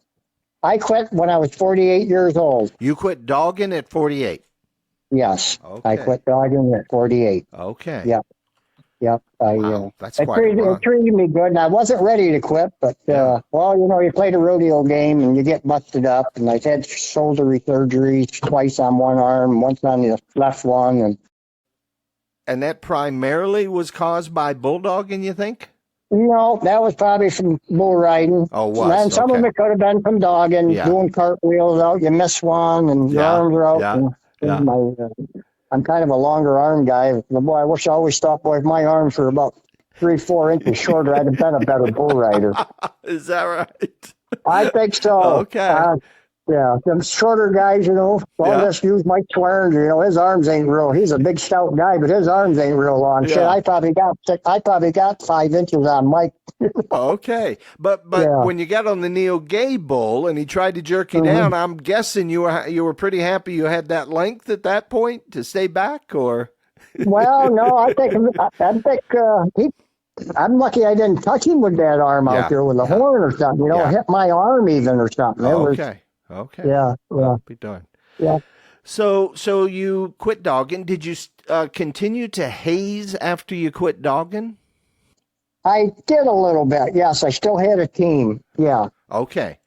I quit when I was 48 years old. You quit dogging at 48? Yes. Okay. I quit dogging at 48. Okay. Yep. Wow, that's quite a run. It treated me good, and I wasn't ready to quit, but, you played a rodeo game, and you get busted up, and I've had shoulder surgeries twice on one arm, once on the left one. And that primarily was caused by bulldogging, you think? No, that was probably from bull riding. Oh, was? And some of it could have been from dogging, doing cartwheels out, you miss one, and your arms are out. I'm kind of a longer arm guy. Boy, I wish I always thought, if my arms were about 3-4 inches shorter, I'd have been a better bull rider. Is that right? I think so. Okay. Them shorter guys, just use Mike Swearinger. His arms ain't real. He's a big stout guy, but his arms ain't real long. Shit, I probably got 5 inches on Mike. Okay, but when you got on the Neil Gay bull and he tried to jerk you down, I'm guessing you were pretty happy you had that length at that point to stay back, or? Well, no, I think I'm lucky I didn't touch him with that arm out there with a horn or something. Hit my arm even or something. Okay. Yeah. Be done. Yeah. So you quit dogging. Did you continue to haze after you quit dogging? I did a little bit. Yes, I still had a team. Yeah. Okay.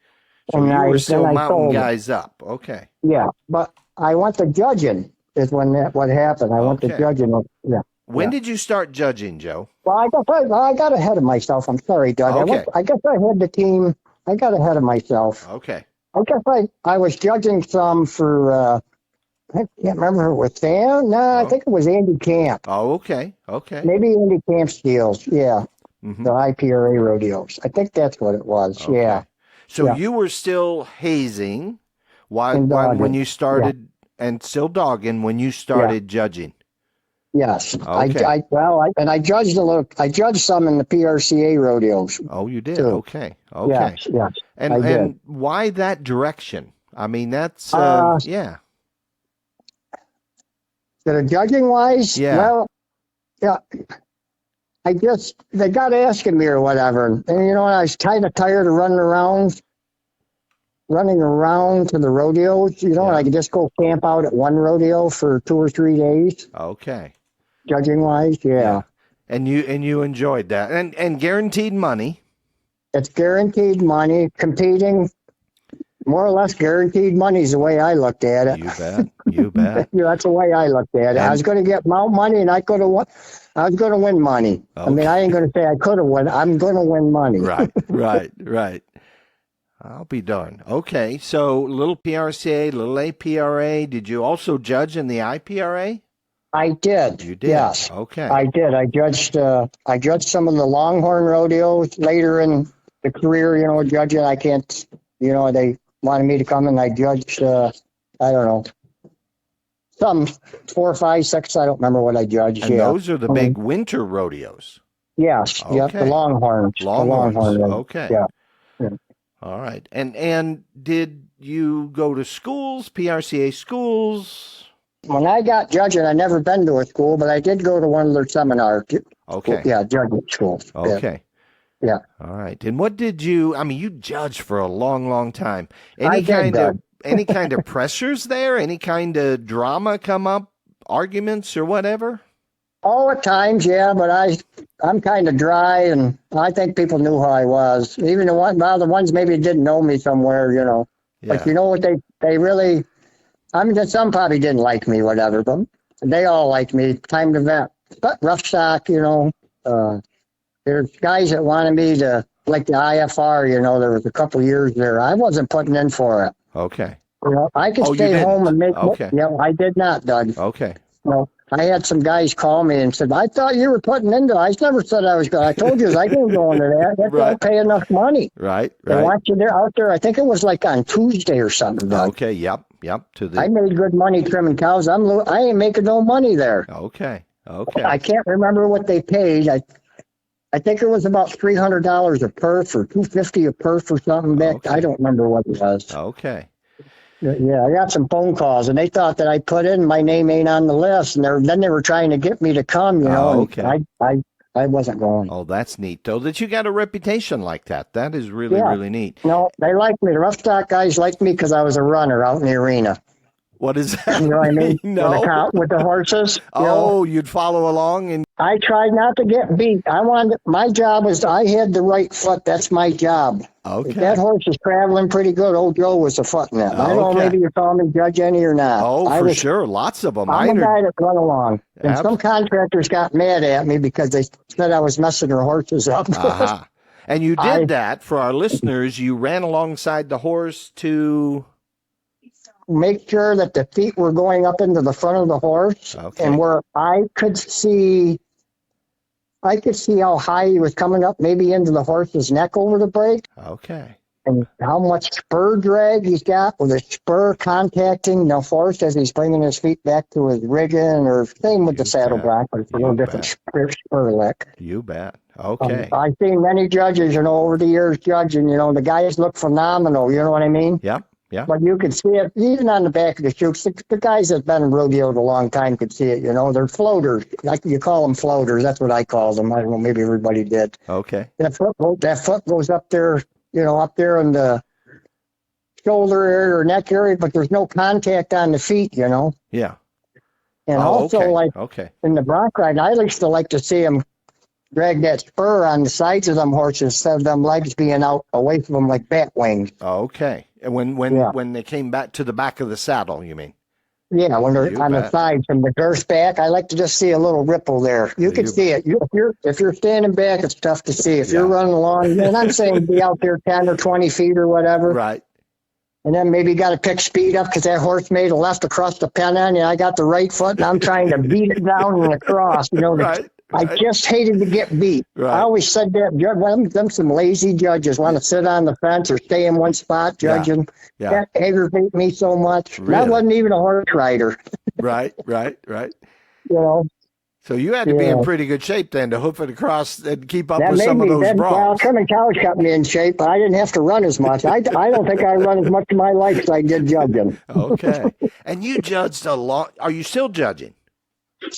So you were still mounting guys up. Okay. Yeah, but I went to judging is when what happened. I went to judging. Yeah. When did you start judging, Joe? Well, I got ahead of myself. I'm sorry, Doug. Okay. I guess I had the team. I got ahead of myself. Okay. I guess I was judging some for, I can't remember if it was Sam. No, I think it was Andy Camp. Oh, okay. Maybe Andy Camp's deals, the IPRA rodeos. I think that's what it was, So you were still hazing when you started, and still dogging when you started judging? Yes. Okay. I judged a little. I judged some in the PRCA rodeos. Oh, you did? Too. Okay. Yes. And why that direction? I mean, that's, The judging wise? Yeah. Well, they got asking me or whatever. And, I was kind of tired of running around to the rodeos, and I could just go camp out at one rodeo for 2 or 3 days. Okay. Judging wise, yeah. And you enjoyed that. And guaranteed money. It's guaranteed money. Competing, more or less guaranteed money is the way I looked at it. You bet. That's the way I looked at it. I was going to get mount money, and I was going to win money. Okay. I mean, I ain't going to say I could have won. I'm going to win money. Right. I'll be darned. Okay, so little PRCA, little APRA. Did you also judge in the IPRA? I did. You did? Yes. Okay. I did. I judged some of the Longhorn rodeos later in the career, judging. I can't, they wanted me to come and I judged, I don't know, some 4, 5, 6, I don't remember what I judged. And those are the big winter rodeos? Yes. Okay. Yep, the Longhorns. Okay. Yeah. All right. And did you go to schools, PRCA schools? When I got judging, I never been to a school, but I did go to one of their seminars. Okay. Yeah, judging schools. Okay. Yeah. All right. And what did you judged for a long, long time. I did. any kind of pressures there? Any kind of drama come up, arguments or whatever? Oh, at times, yeah, but I'm kind of dry, and I think people knew who I was. Even the ones maybe didn't know me somewhere, you know. Yeah. But you know what, they really, I mean, some probably didn't like me, whatever, but they all liked me. Time to vet. But rough stock, you know, there's guys that wanted me to, like the IFR, you know, there was a couple years there. I wasn't putting in for it. Okay. You know, I could stay home and make, I did not, Doug. Okay. No, I had some guys call me and said, I thought you were putting into it. I never said I was going. I told you I couldn't go into that. They don't pay enough money. Right. They want you there out there. I think it was like on Tuesday or something. Doug. Okay. Yep. I made good money trimming cows. I ain't making no money there. Okay. I can't remember what they paid. I think it was about $300 a perf or $250 a perf or something back. Okay. I don't remember what it was. Okay. Yeah, I got some phone calls, and they thought that I put in my name ain't on the list, and then they were trying to get me to come, you know. Okay. And I wasn't going. Oh, that's neat, though, that you got a reputation like that. That is really neat. No, they liked me. The rough stock guys liked me because I was a runner out in the arena. What is that? You know what I mean? No. With the horses. Oh, you'd follow along and. I tried not to get beat. My job was I had the right foot. That's my job. Okay. If that horse is traveling pretty good, old Joe was the foot in it. I don't know, maybe you saw me judge any or not. Oh, sure. Lots of them. I'm a guy that run along. And some contractors got mad at me because they said I was messing their horses up. Uh-huh. And you did that for our listeners. You ran alongside the horse to make sure that the feet were going up into the front of the horse, and where I could see how high he was coming up, maybe into the horse's neck over the break. Okay. And how much spur drag he's got with the spur contacting the horse as he's bringing his feet back to his rigging, or same with the saddle block, but it's a little different spur lick. You bet. Okay. I've seen many judges, you know, over the years judging, you know, the guys look phenomenal, you know what I mean? Yep. Yeah. But you can see it even on the back of the chutes. The guys that have been rodeoed a long time could see it, you know. They're floaters. Like you call them floaters. That's what I call them. I don't know, maybe everybody did. Okay. That foot goes up there, you know, up there in the shoulder area or neck area, but there's no contact on the feet, you know. Yeah. And in the Bronc Riding, I used to like to see them drag that spur on the sides of them horses instead of them legs being out away from them like bat wings. Okay. And when they came back to the back of the saddle, you mean? Yeah, when they're on the sides from the girth back, I like to just see a little ripple there. You can see it. If you're standing back, it's tough to see. If you're running along, and I'm saying be out there 10 or 20 feet or whatever. Right. And then maybe you got to pick speed up because that horse made a left across the pen on you. I got the right foot, and I'm trying to beat it down and across. You know, right. I just hated to get beat. Right. I always said that. Them some lazy judges want to sit on the fence or stay in one spot judging. Yeah. That aggravated me so much. Really? I wasn't even a horse rider. Right. You know. So you had to be in pretty good shape then to hoof it across and keep up with some of those broncs. Well, trimming cows got me in shape, but I didn't have to run as much. I don't think I run as much in my life as I did judging. Okay. And you judged a lot. Are you still judging?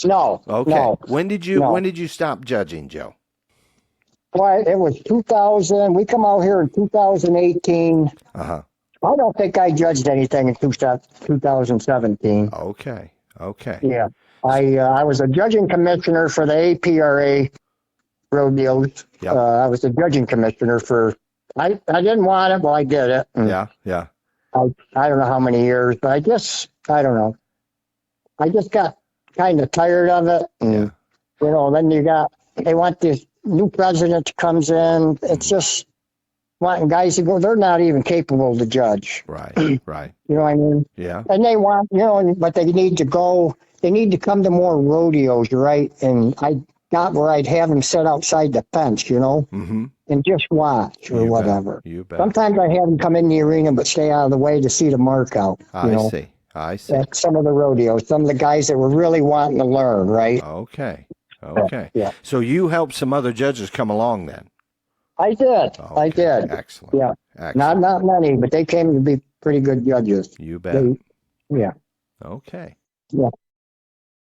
No. Okay. No, when did you stop judging, Joe? Well, it was 2000. We come out here in 2018. Uh-huh. I don't think I judged anything in 2017. Okay. Yeah. I was a judging commissioner for the APRA rodeos. Yep. I was a judging commissioner for, I didn't want it, but I did it. Yeah. I don't know how many years, but I don't know. I just got kind of tired of it. And, you know, then they want this new president that comes in. It's just wanting guys to go. They're not even capable to judge. Right. You know what I mean? Yeah. And they want, you know, but they need to go. They need to come to more rodeos, right? And I got where I'd have them sit outside the fence, you know, and just watch or whatever. You bet. Sometimes I have them come in the arena, but stay out of the way to see the mark out. I see. At some of the rodeos, some of the guys that were really wanting to learn, right? Okay. Yeah. So you helped some other judges come along then? I did. Okay. I did. Excellent. Yeah. Excellent. Not many, but they came to be pretty good judges. You bet. Yeah. Okay. Yeah.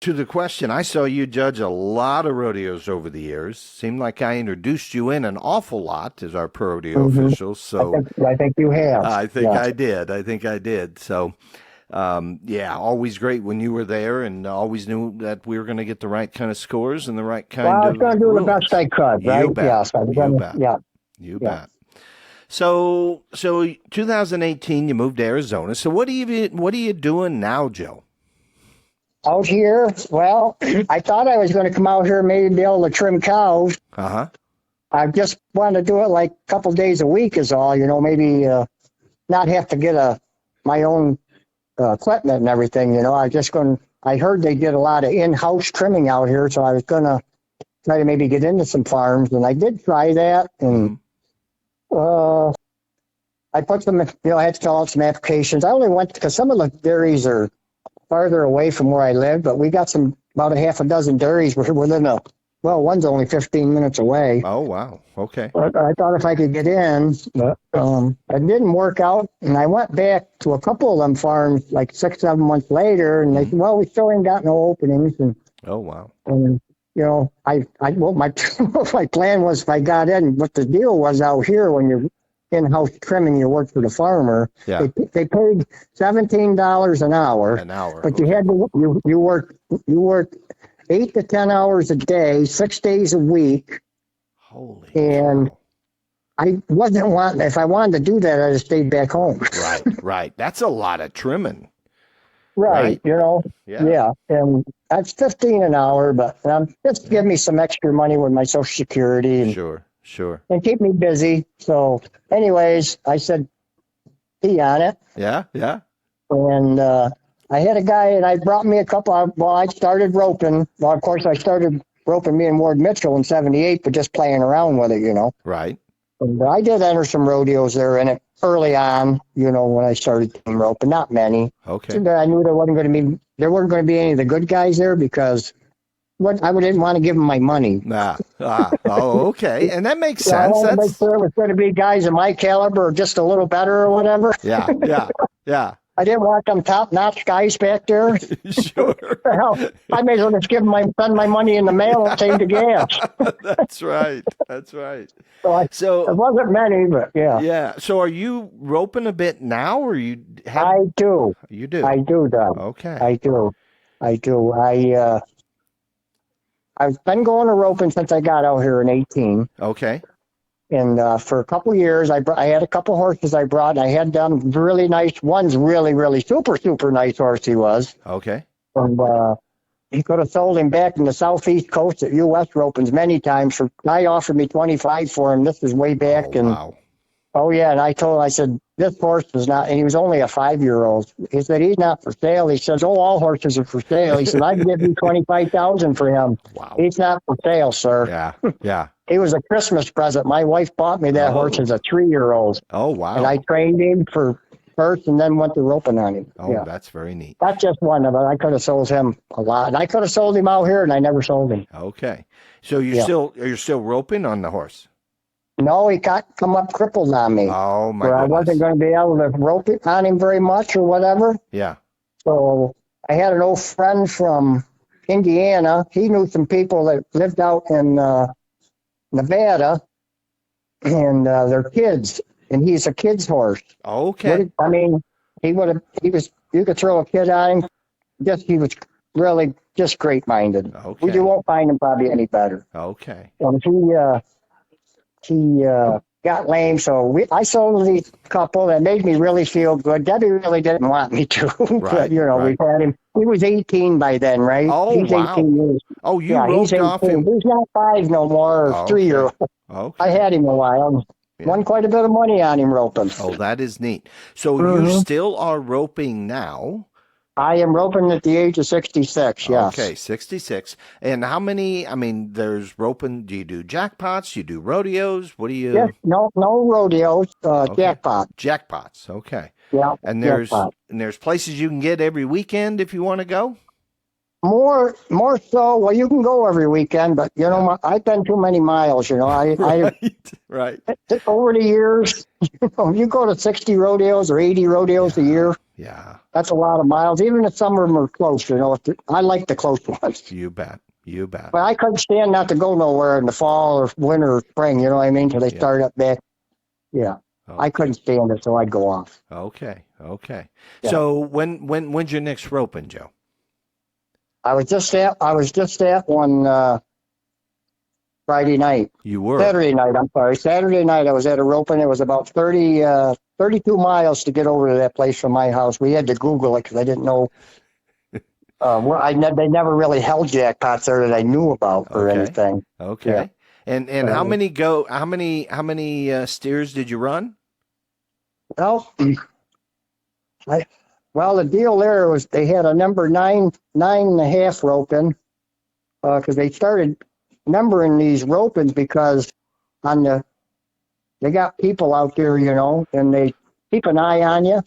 To the question, I saw you judge a lot of rodeos over the years. Seemed like I introduced you in an awful lot as our pro rodeo official. So I think you have. I think I did. So, yeah, always great when you were there, and always knew that we were going to get the right kind of scores and the right kind of. I was going to do the best I could, right? You bet. Yes, You bet. So 2018, you moved to Arizona. So what are you doing now, Joe? Out here, well, I thought I was going to come out here and maybe be able to trim cows. I just wanted to do it like a couple days a week is all, maybe not have to get my own equipment and everything, I heard they did a lot of in-house trimming out here, so I was going to try to maybe get into some farms, and I did try that, and I put some, I had to fill out some applications. I only went because some of the dairies are farther away from where I live, but we got about a half a dozen dairies within one's only 15 minutes away. Oh, wow. Okay. But I thought if I could get in, but it didn't work out. And I went back to a couple of them farms like 6-7 months later, and they said, well, we still ain't got no openings. And, oh, wow. And, my plan was if I got in, what the deal was out here when you're in-house trimming, you work for the farmer. Yeah. They paid $17 an hour. But you had to you work 8 to 10 hours a day, 6 days a week. Holy. And cow. I wasn't wanting. If I wanted to do that, I'd have stayed back home. Right. That's a lot of trimming. Right. Yeah. And that's $15 an hour, but just give me some extra money with my Social Security. And, Sure. And keep me busy. So, anyways, I said, be on it. Yeah. And I had a guy, and I brought me a couple. I started roping. Well, of course, I started roping me and Ward Mitchell in '78, but just playing around with it, Right. And I did enter some rodeos there in it early on, when I started team roping. Not many. Okay. So I knew there weren't going to be any of the good guys there because I didn't want to give them my money. Oh, okay. And that makes sense. I wanted to make sure it was going to be guys of my caliber or just a little better or whatever. Yeah. I didn't want them top-notch guys back there. Sure. Hell, I may as well just send my money in the mail and save the gas. That's right. So it wasn't many, but yeah. Yeah. So are you roping a bit now, or you have? I do. You do? I do, Doug. Okay. I do. I've been going to roping since I got out here in 18. Okay. And for a couple of years, I had a couple horses I brought. And I had them really nice. One's really, really super, super nice horse he was. Okay. And he could have sold him back in the southeast coast at U.S. ropings many times. I offered me $25 for him. This is way back. Wow. Oh, yeah. And I said, this horse is not, and he was only a 5-year-old. He said, he's not for sale. He says, all horses are for sale. He said, I can give you $25,000 for him. Wow. He's not for sale, sir. Yeah. He was a Christmas present. My wife bought me that horse as a 3-year-old. Oh, wow. And I trained him for first and then went to roping on him. Oh, yeah. That's very neat. That's just one of it. I could have sold him a lot. And I could have sold him out here, and I never sold him. Okay. So you're still roping on the horse? No, he come up crippled on me. Oh, my where goodness. I wasn't going to be able to rope it on him very much or whatever. Yeah. So I had an old friend from Indiana. He knew some people that lived out in Nevada, and their kids. And he's a kid's horse. Okay. I mean, you could throw a kid on him. He was really just great-minded. Okay. You won't find him probably any better. Okay. He got lame, so I sold the couple. That made me really feel good. Debbie really didn't want me to, but we had him. He was 18 by then, right? Oh, he's wow. 18 years. Oh, you roped off him. He's not 5 no more, or 3-year-old. Okay. I had him a while. Yeah. Won quite a bit of money on him roping. Oh, that is neat. So you still are roping now? I am roping at the age of 66, yes. Okay, 66. And how many, there's roping, do you do jackpots? Do you do rodeos? What do you? Yes, no rodeos, jackpot. Jackpots, okay. Yeah, and there's places you can get every weekend if you want to go? More so. Well, you can go every weekend, but I've done too many miles. Right. Over the years, you go to 60 rodeos or 80 rodeos a year. Yeah. That's a lot of miles, even if some of them are close. I like the close ones. You bet. You bet. But I couldn't stand not to go nowhere in the fall or winter or spring. You know what I mean? Till they start up back. Yeah. Okay. I couldn't stand it, so I'd go off. Okay. Okay. Yeah. So when's your next roping, Joe? I was just at one Friday night. You were? Saturday night, I'm sorry. Saturday night I was at a roping. It was about 32 miles to get over to that place from my house. We had to Google it because I didn't know. They never really held jackpots there that I knew about or anything. Okay. Yeah. And how many steers did you run? Well, the deal there was they had a number 9.5 roping because they started numbering these ropings because they got people out there, and they keep an eye on you.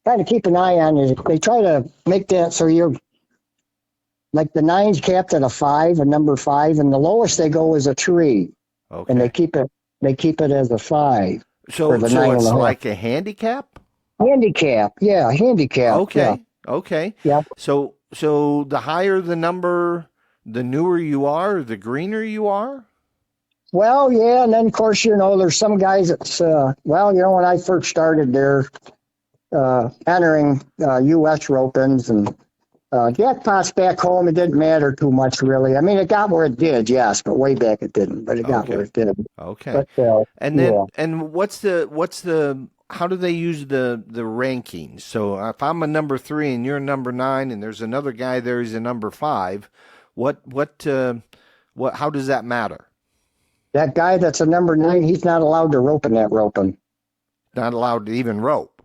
Kind of keep an eye on you. They try to make that so you're like the 9's capped at a 5, a number 5, and the lowest they go is a 3. Okay. And they keep it as a 5. So it's like a handicap? Handicap, yeah, handicap. Okay. Yeah. Okay. Yeah. So the higher the number, the newer you are, the greener you are? Well, yeah, and then of course, there's some guys that's when I first started there entering US ropings and jackpots back home, it didn't matter too much really. I mean, it got where it did, yes, but way back it didn't, but it got where it did. Okay. But, and then and what's the how do they use the rankings? So if I'm a number 3 and you're a number 9 and there's another guy there who's a number 5, how does that matter? That guy that's a number 9, he's not allowed to rope in that roping. Not allowed to even rope?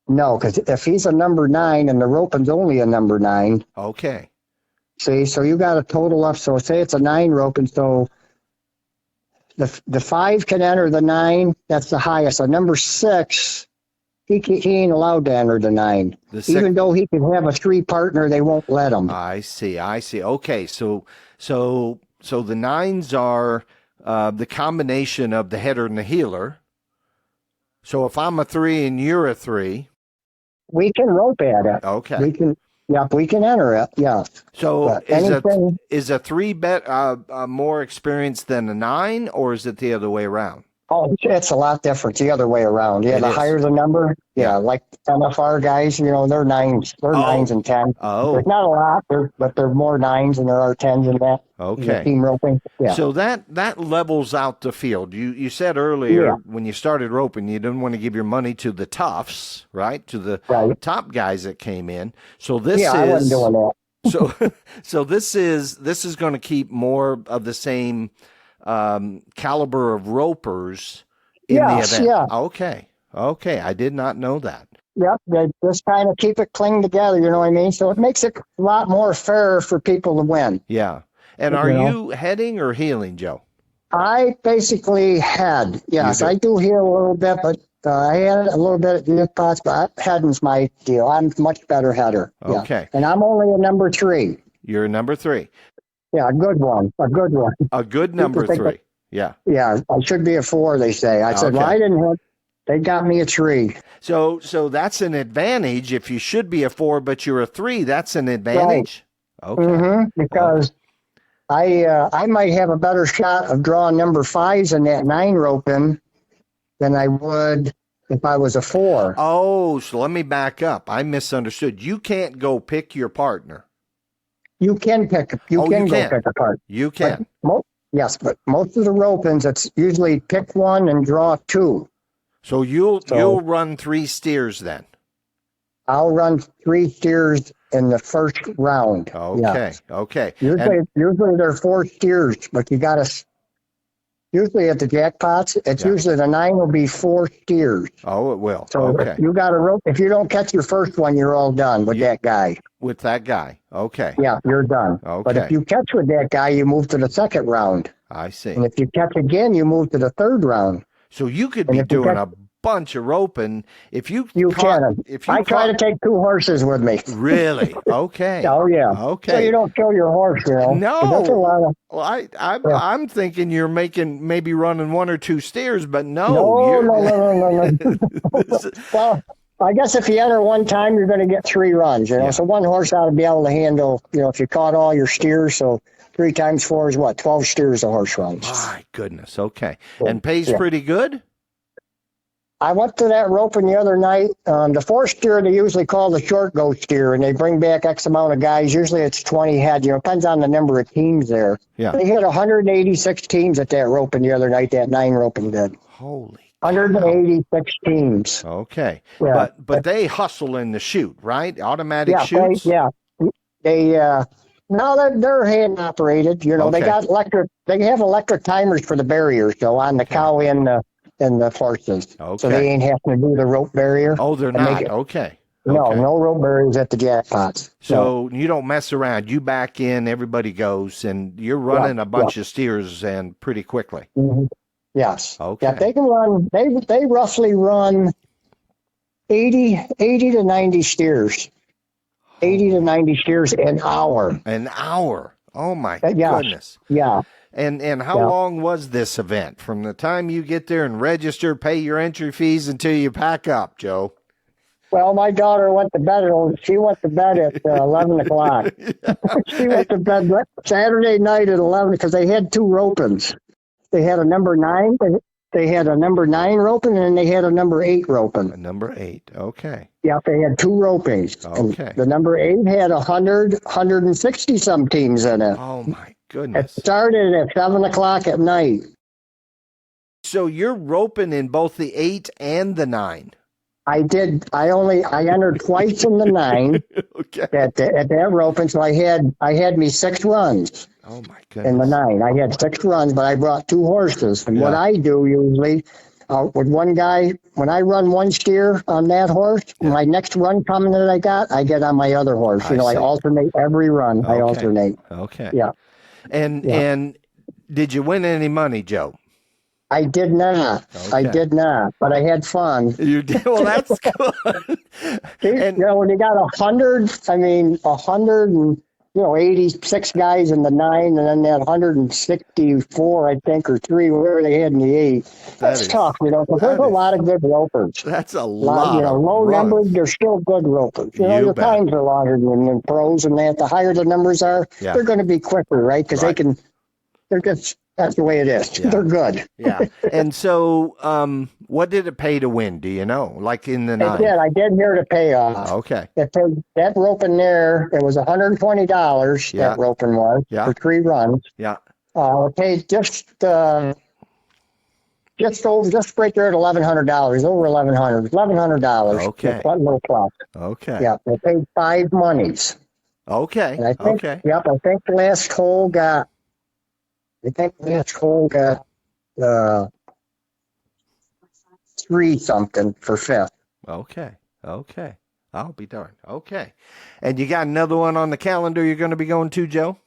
No, because if he's a number 9 and the roping's only a number 9. Okay. See, so you got a total up. So say it's a 9 roping, so the 5 can enter the 9. That's the highest. A number 6, he ain't allowed to enter the 9. Even though he can have a 3 partner, they won't let him. I see. Okay, so the 9s are the combination of the header and the heeler. So if I'm a 3 and you're a 3, we can rope at it. Okay. We can enter it. Yeah. So is a 3 more experienced than a 9, or is it the other way around? Oh, it's a lot different the other way around. Yeah, higher the number. Yeah, like MFR guys, they're 9s. They're 9s and 10s. Oh. There's not a lot, but there are more 9s than there are 10s in that. Okay. Team roping. Yeah. So that levels out the field. You said earlier when you started roping, you didn't want to give your money to the toughs, right? To the top guys that came in. So I wasn't doing that. So this is going to keep more of the same caliber of ropers in the event. Yeah. Okay. I did not know that. Yep, they just kind of keep it cling together, you know what I mean? So it makes it a lot more fair for people to win. Yeah. And are you heading or heeling, Joe? I basically head. Yes, I do heel a little bit, but I had a little bit at jackpots, but heading's my deal. I'm a much better header. Okay. Yeah. And I'm only a number 3. You're a number 3. Yeah, a good one. A good number 3. Yeah. Yeah, I should be a 4, they say. I said, well, I didn't have, they got me a 3. So that's an advantage. If you should be a 4, but you're a 3, that's an advantage. Right. Okay. Because I might have a better shot of drawing number 5s in that 9 roping than I would if I was a 4. Oh, so let me back up. I misunderstood. You can't go pick your partner. You can pick. You can go pick a partner. You can. Yes, but most of the ropings, it's usually pick 1 and draw 2. So you'll run 3 steers then. I'll run 3 steers in the first round. Okay. Yes. Okay. Usually there are 4 steers, but you got to. Usually at the jackpots, it's usually the 9 will be 4 steers. Oh, it will. So you got to rope. If you don't catch your first one, you're all done with that guy. With that guy. Okay. Yeah, you're done. Okay. But if you catch with that guy, you move to the second round. I see. And if you catch again, you move to the third round. So you could be doing a bunch of roping if you can. I try to take 2 horses with me. Really? Okay. Oh yeah. Okay. So you don't kill your horse, No. That's a lot of. Well, I'm thinking you're maybe running 1 or 2 steers, but no. No. Well, I guess if you enter one time, you're going to get 3 runs. You know, so one horse ought to be able to handle. You know, if you caught all your steers, so 3 times 4 is what? 12 steers a horse runs. My goodness. Okay, and pays pretty good. I went to that roping the other night. The 4 steer they usually call the short goat steer, and they bring back X amount of guys. Usually it's 20 head. You know, depends on the number of teams there. Yeah. They had 186 teams at that roping the other night. That 9 roping did. Holy. 186 teams. Okay. Yeah. But they hustle in the chute, right? Automatic chutes? They now they're hand operated. You know, they got electric. They have electric timers for the barriers, though, on the cow and the horses. Okay. So they ain't having to do the rope barrier. Oh, they're not. Okay. No rope barriers at the jackpots. So you don't mess around. You back in, everybody goes, and you're running a bunch of steers and pretty quickly. Mm-hmm. Yes. Okay. Yeah, they can run. They roughly run 80 to 90 steers. 80 to 90 steers an hour. An hour. Oh my goodness. Yeah. And how long was this event? From the time you get there and register, pay your entry fees until you pack up, Joe? Well, my daughter went to bed. She went to bed at 11 o'clock. She went to bed Saturday night at 11 because they had 2 ropings. They had a number 9. They had a number 9 roping, and they had a number 8 roping. A number 8. Okay. Yeah, they had 2 ropings. Okay. And the number 8 had 160 some teams in it. Oh my goodness! It started at 7 o'clock at night. So you're roping in both the 8 and the 9. I did. I entered twice in the 9. Okay. At that roping, so I had me 6 runs. Oh my goodness! In the 9, I had 6 runs, but I brought 2 horses. And what I do usually, with one guy, when I run one steer on that horse, my next run coming that I get on my other horse. You know, I alternate every run. Okay. I alternate. Okay. Yeah. And did you win any money, Joe? I did not. Okay. I did not, but I had fun. You did? Well, that's good. You know, when you got 100 and 86 guys in the 9, and then that 164, I think, or 3, whatever they had in the 8. That's tough, you know, because there's a lot of good ropers. That's a lot. You know, low numbers, they're still good ropers. You know, the times are longer than pros, and that the higher the numbers are, they're going to be quicker, right? Because that's the way it is. Yeah. They're good. Yeah. And so, what did it pay to win? Do you know? Like in the 9? I did hear the payoff. Okay. That roping there, it was $120. That roping was for 3 runs. Yeah. It paid just right there at $1,100. Over $1,100. Okay. One little clock. Okay. Yeah. They paid 5 monies. Okay. And I think, Yep. I think the last hole got. 3 something for 5th. Okay. I'll be darned. Okay. And you got another one on the calendar you're going to be going to, Joe?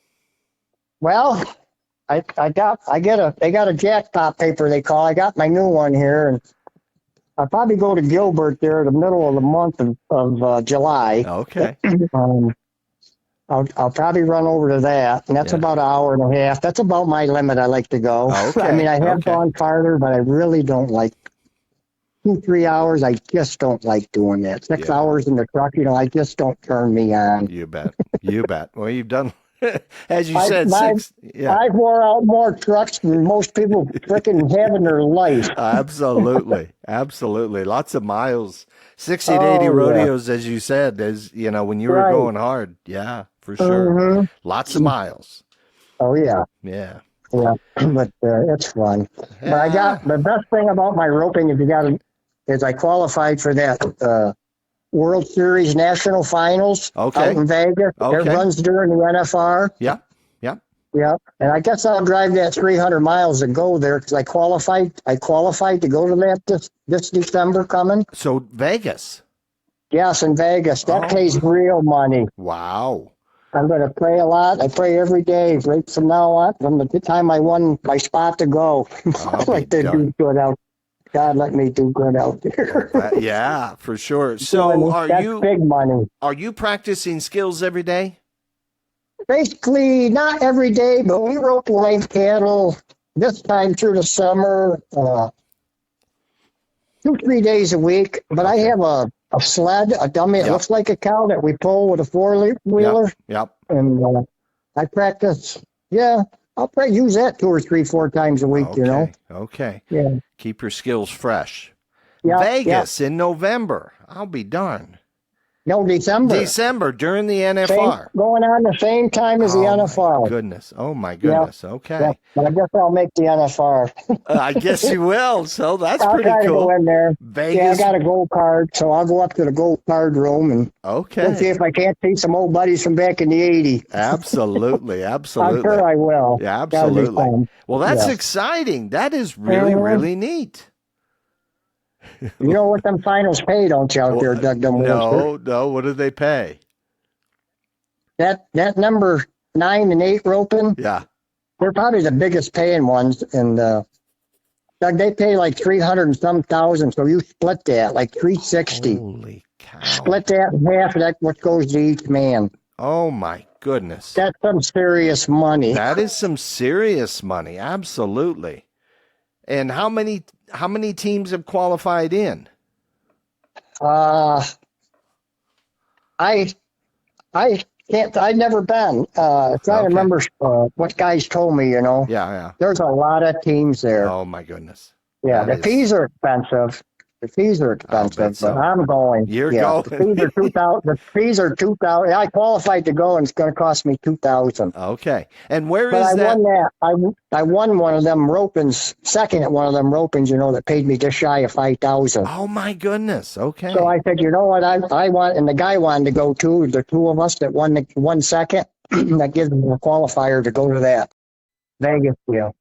Well, they got a jackpot paper they call. I got my new one here, and I'll probably go to Gilbert there in the middle of the month of July. Okay. I'll probably run over to that, and that's about an hour and a half. That's about my limit. I like to go. Okay. I mean, I have gone farther, but I really don't like 2-3 hours. I just don't like doing that. 6 hours in the truck, you know, I just don't turn me on. You bet. Well, you've done, as you said, 6. Yeah. I've wore out more trucks than most people freaking have in their life. Absolutely. Lots of miles. 60 to 80 rodeos, as you said, as you know, when you were going hard. Yeah. For sure. Mm-hmm. Lots of miles. Oh, yeah. Yeah. Yeah, but it's fun. But I got the best thing about my roping is I qualified for that World Series National Finals out in Vegas. It runs during the NFR. Yeah. And I guess I'll drive that 300 miles to go there because I qualified to go to that this December coming. So Vegas. Yes, in Vegas. That pays real money. Wow. I'm going to pray a lot. I pray every day right from now on, from the time I won my spot to go. I like to do good out. God, let me do good out there. Yeah, for sure. So that's big money. Are you practicing skills every day? Basically, not every day, but we rope live cattle this time through the summer, 2-3 days a week. But I have a sled, a dummy. It looks like a cow that we pull with a four-wheeler. Yep. And I practice. Yeah, I'll probably use that 2 or 3, 4 times a week. Okay. Okay. Yeah. Keep your skills fresh. Yeah. Vegas in November. I'll be darned. No, December. December during the NFR. Going on the same time as the NFR. Oh my goodness. Okay. Yeah. But I guess I'll make the NFR. I guess you will. So that's pretty I'll cool. Go in there. Vegas. Yeah, I got a gold card, so I'll go up to the gold card room and we'll see if I can't see some old buddies from back in the '80s. Absolutely. Absolutely. I'm sure I will. Yeah, absolutely. Well, that's exciting. That is really, really neat. You know what them finals pay, don't you, out there, Doug? No. What do they pay? That number 9 and 8 roping. Yeah. They're probably the biggest paying ones, and Doug, they pay like 300 and some thousand. So you split that like 360. Holy cow! Split that in half. That's what goes to each man. Oh my goodness! That's some serious money. That is some serious money. Absolutely. And how many teams have qualified in? I can't. I've never been. Trying to remember what guys told me. Yeah. There's a lot of teams there. Oh my goodness. Yeah, the fees are expensive. The fees are expensive, but I'm going. You're going. The fees are 2,000. The fees are 2,000. I qualified to go, and it's going to cost me 2,000. Okay. And where but is I that? Won that. I won one of them ropings, second at one of them ropings, that paid me just shy of 5,000. Oh my goodness. Okay. So I said, you know what? I want, and the guy wanted to go too. The two of us that won the 1 second, that gives me a qualifier to go to that Vegas deal.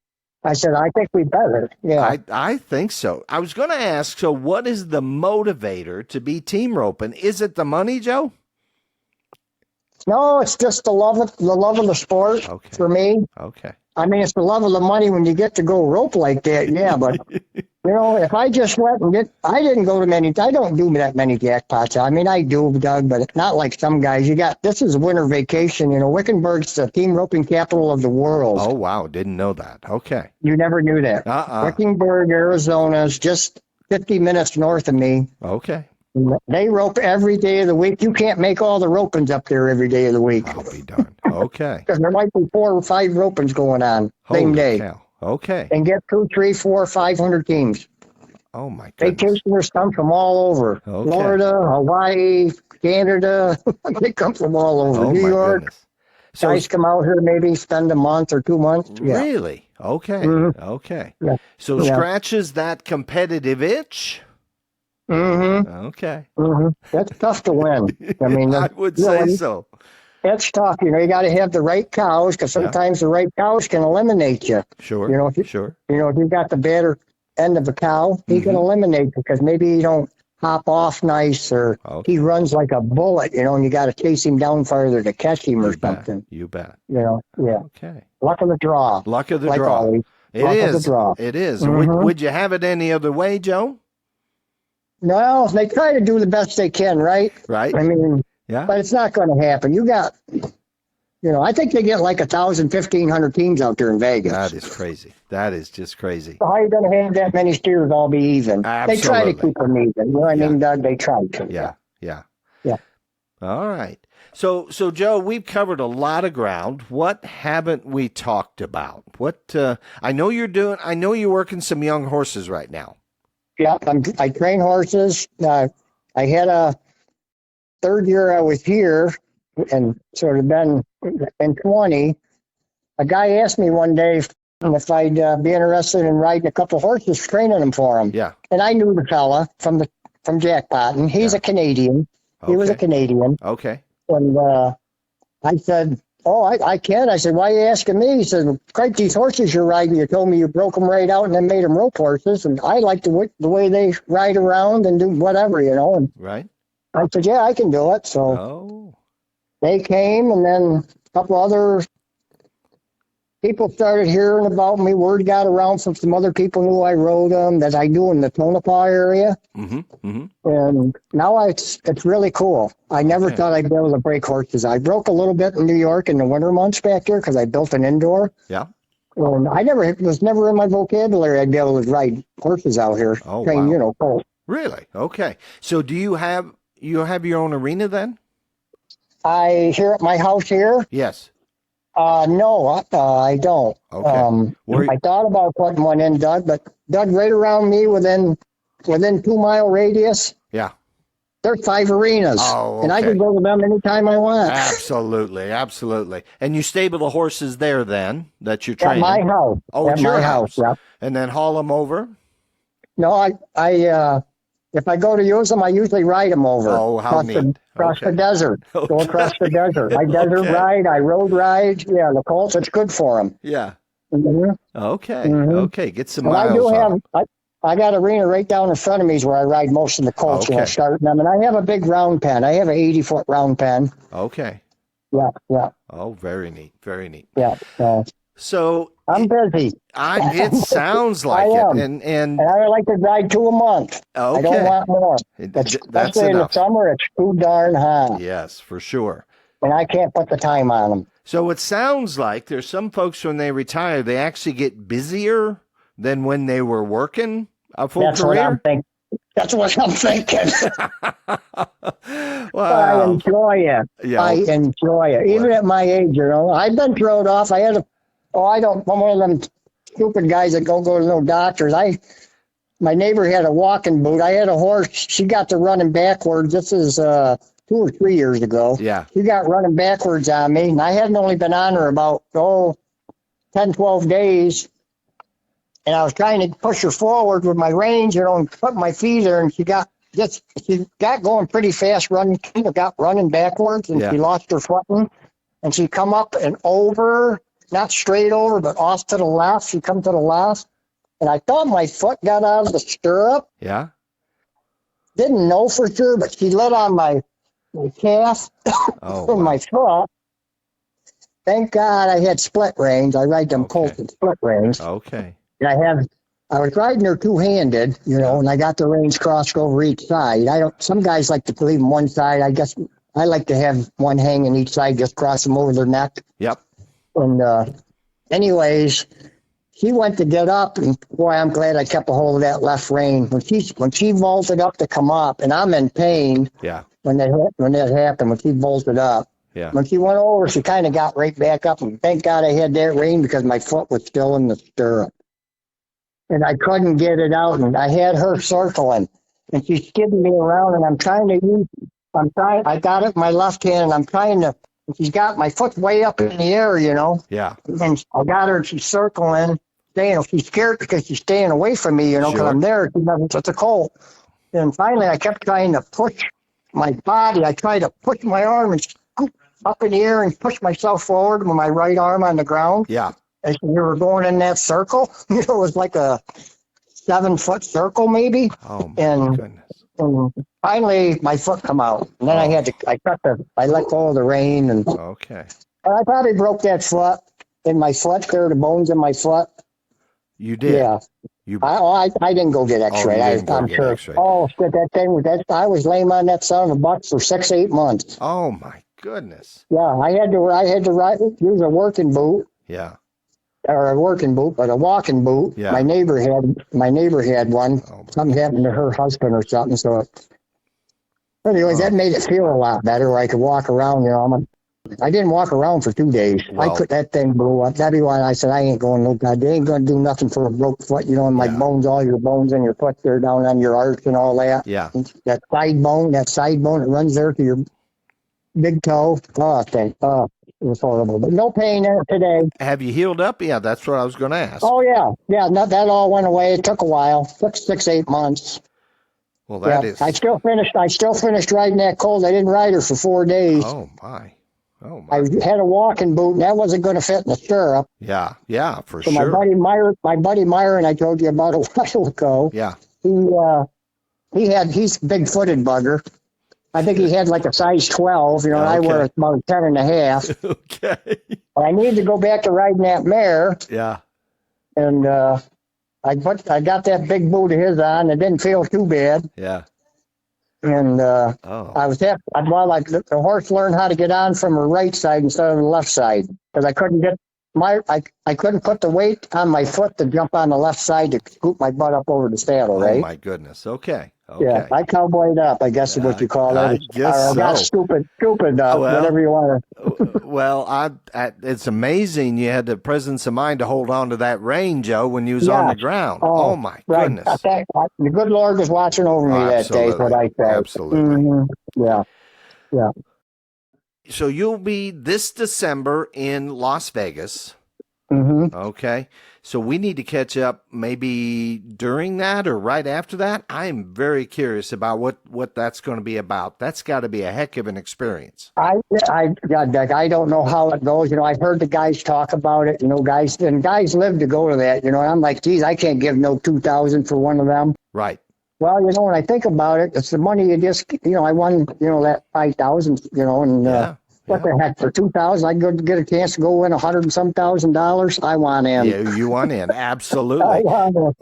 I said, I think we better. Yeah. I think so. I was going to ask, so what is the motivator to be team roping? Is it the money, Joe? No, it's just the love of the sport for me. Okay. I mean, it's the love of the money when you get to go rope like that. Yeah, but if I just went and I didn't go to many. I don't do that many jackpots. I mean, I do, Doug, but not like some guys. This is winter vacation. Wickenburg's the team roping capital of the world. Oh wow, didn't know that. Okay. You never knew that. Wickenburg, Arizona is just 50 minutes north of me. Okay. They rope every day of the week. You can't make all the ropings up there every day of the week. I'll be darned. Okay. Because there might be 4 or 5 ropings going on same day. Cow. Okay. And get 2, 3, 4, 500 teams. Oh my goodness. Vacationers come from all over. Okay. Florida, Hawaii, Canada. They come from all over. New York. Goodness. So guys come out here, maybe spend a month or 2 months. Yeah. Really? Okay. Mm-hmm. Okay. Yeah. So scratches that competitive itch? Mm-hmm. Okay. Mm-hmm. That's tough to win. I mean, I would say so. That's tough. You got to have the right cows because sometimes the right cows can eliminate you. Sure. If you've got the better end of a cow, he can eliminate you because maybe you don't hop off nice or he runs like a bullet, and you got to chase him down farther to catch him or something. You bet. Yeah. Okay. Luck of the draw. Luck of the like draw. Always. It Luck is. Of the draw. It is. Mm-hmm. Would you have it any other way, Joe? No, they try to do the best they can, right? Right. I mean, but it's not going to happen. You got, I think they get like 1,000, 1,500 teams out there in Vegas. That is crazy. That is just crazy. So how are you going to have that many steers all be even? Absolutely. They try to keep them even. You know what I mean, Doug? They try to. Yeah. All right. So Joe, we've covered a lot of ground. What haven't we talked about? What I know you're working some young horses right now. Yeah, I train horses. I had a third year I was here, and sort of been in 20. A guy asked me one day if I'd be interested in riding a couple horses, training them for him. Yeah. And I knew the fella from Jackpotting. He's a Canadian. He was a Canadian. Okay. And I said, oh, I can. I said, why are you asking me? He said, Craig, these horses you're riding, you told me you broke them right out and then made them rope horses. And I like the way they ride around and do whatever, And right. I said, yeah, I can do it. So they came, and then a couple other people started hearing about me. Word got around from some other people knew I rode them, that I do in the Tonopah area. Mm-hmm. Mm-hmm. And now it's really cool. I never thought I'd be able to break horses. I broke a little bit in New York in the winter months back there because I built an indoor. Yeah. And it was never in my vocabulary I'd be able to ride horses out here. Oh, train, wow. Colt. Really? Okay. So do you have your own arena then? Here at my house here? Yes. No, I don't. Okay. I thought about putting one in, Doug, but Doug, right around me within 2 mile radius, Yeah. there's 5 arenas. Oh, okay. And I can go to them anytime I want. Absolutely, absolutely. And you stable the horses there then that you're training? At my house. Oh, at your my house. Yeah. And then haul them over? No, I if I go to use them, I usually ride them over. Oh, how neat. Across the desert. Okay. Go across the desert. I desert ride, I road ride. Yeah, the colts, it's good for them. Yeah. Mm-hmm. Okay. Mm-hmm. Okay. Get some And miles I got an arena right down in front of me is where I ride most of the colts. Okay. Starting them. And I have a big round pen. I have an 80-foot round pen. Okay. Yeah, yeah. Oh, very neat. Very neat. Yeah. So I'm busy. it sounds like I am. it. And I like to ride 2 a month. Okay. I don't want more. That's Especially in the enough. summer, it's too darn hot. Yes, for sure. And I can't put the time on them. So it sounds like there's some folks when they retire, they actually get busier than when they were working a full career. That's what I'm thinking. Wow. I enjoy it. Yeah. I enjoy it. Even at my age, I've been thrown off. I'm one of them stupid guys that don't go to no doctors. My neighbor had a walking boot. I had a horse. She got to running backwards. This is 2 or 3 years ago. Yeah. She got running backwards on me, and I hadn't only been on her about 10, 12 days. And I was trying to push her forward with my reins, and put my feet there, and she got going pretty fast, got running backwards, and she lost her footing. And she come up and over, not straight over, but off to the left. She come to the left, and I thought my foot got out of the stirrup. Yeah. Didn't know for sure, but she let on my calf from my foot. Thank God I had split reins. I ride them colts with split reins. Okay. And I was riding her two-handed, and I got the reins crossed over each side. Some guys like to leave them one side. I guess I like to have one hanging each side, just cross them over their neck. Yep. And anyways, she went to get up, and boy, I'm glad I kept a hold of that left rein. When she vaulted up to come up, and I'm in pain. Yeah. When that happened, when she vaulted up. Yeah. When she went over, she kind of got right back up, and thank God I had that rein because my foot was still in the stirrup. And I couldn't get it out, and I had her circling, and she's skidding me around, and I got it in my left hand, and she's got my foot way up in the air, Yeah. And I got her, and she's circling, she's scared because she's staying away from me, because I'm there, it's a colt. And finally, I kept trying to push my body. I tried to push my arm and scoop up in the air and push myself forward with my right arm on the ground. Yeah. As we were going in that circle, it was like a 7-foot circle maybe. Oh my goodness. And finally my foot come out. And then I let go of the rein and I probably broke that foot in my foot there, the bones in my foot. You did? Yeah. I didn't go get x-ray. I'm sure. X-ray. Oh, shit, I was laying on that son of a buck for 6-8 months. Oh my goodness. Yeah, I had to use a working boot. Yeah. Or a working boot, but a walking boot. Yeah. My neighbor had one. Something happened to her husband or something. So, anyways, that made it feel a lot better. Where I could walk around. I didn't walk around for 2 days. That thing blew up. That'd be why I said I ain't going no God. They ain't going to do nothing for a broke foot. And my bones, all your bones in your foot, they're down on your arch and all that. Yeah. And that side bone that runs there to your big toe. It was horrible, but no pain in it today. Have you healed up? Yeah, that's what I was going to ask. Oh, yeah. Yeah, that all went away. It took a while. It took 6-8 months. Well, that is... I still finished riding that colt. I didn't ride her for 4 days. Oh, my. I had a walking boot, and that wasn't going to fit in the stirrup. Yeah, for so sure. My buddy Myron, I told you about a while ago. Yeah. He's a big-footed bugger. I think he had like a size 12, and I wear about 10.5. Okay. I needed to go back to riding that mare. Yeah. And I got that big boot of his on. It didn't feel too bad. Yeah. And I was happy. The horse learned how to get on from her right side instead of the left side because I couldn't get I couldn't put the weight on my foot to jump on the left side to scoop my butt up over the saddle, right? Oh, my goodness. Okay. Yeah, I cowboyed up, I guess is what you call it. I guess Or got so. stupid, whatever you want to. Well, it's amazing you had the presence of mind to hold on to that rein, Joe, when you was on the ground. Oh my goodness. The good Lord was watching over me that day, is what I say. Absolutely. Mm-hmm. Yeah. So you'll be this December in Las Vegas. Mm-hmm. Okay. So we need to catch up maybe during that or right after that. I'm very curious about what that's going to be about. That's got to be a heck of an experience. I don't know how it goes. I've heard the guys talk about it. Guys live to go to that. And I'm like, geez, I can't give no $2,000 for one of them. Right. Well, when I think about it, it's the money you just, I won, that 5,000, and what the heck, for 2,000, I could get a chance to go win $100 and some $1,000. I want in. Yeah, you want in, absolutely. I want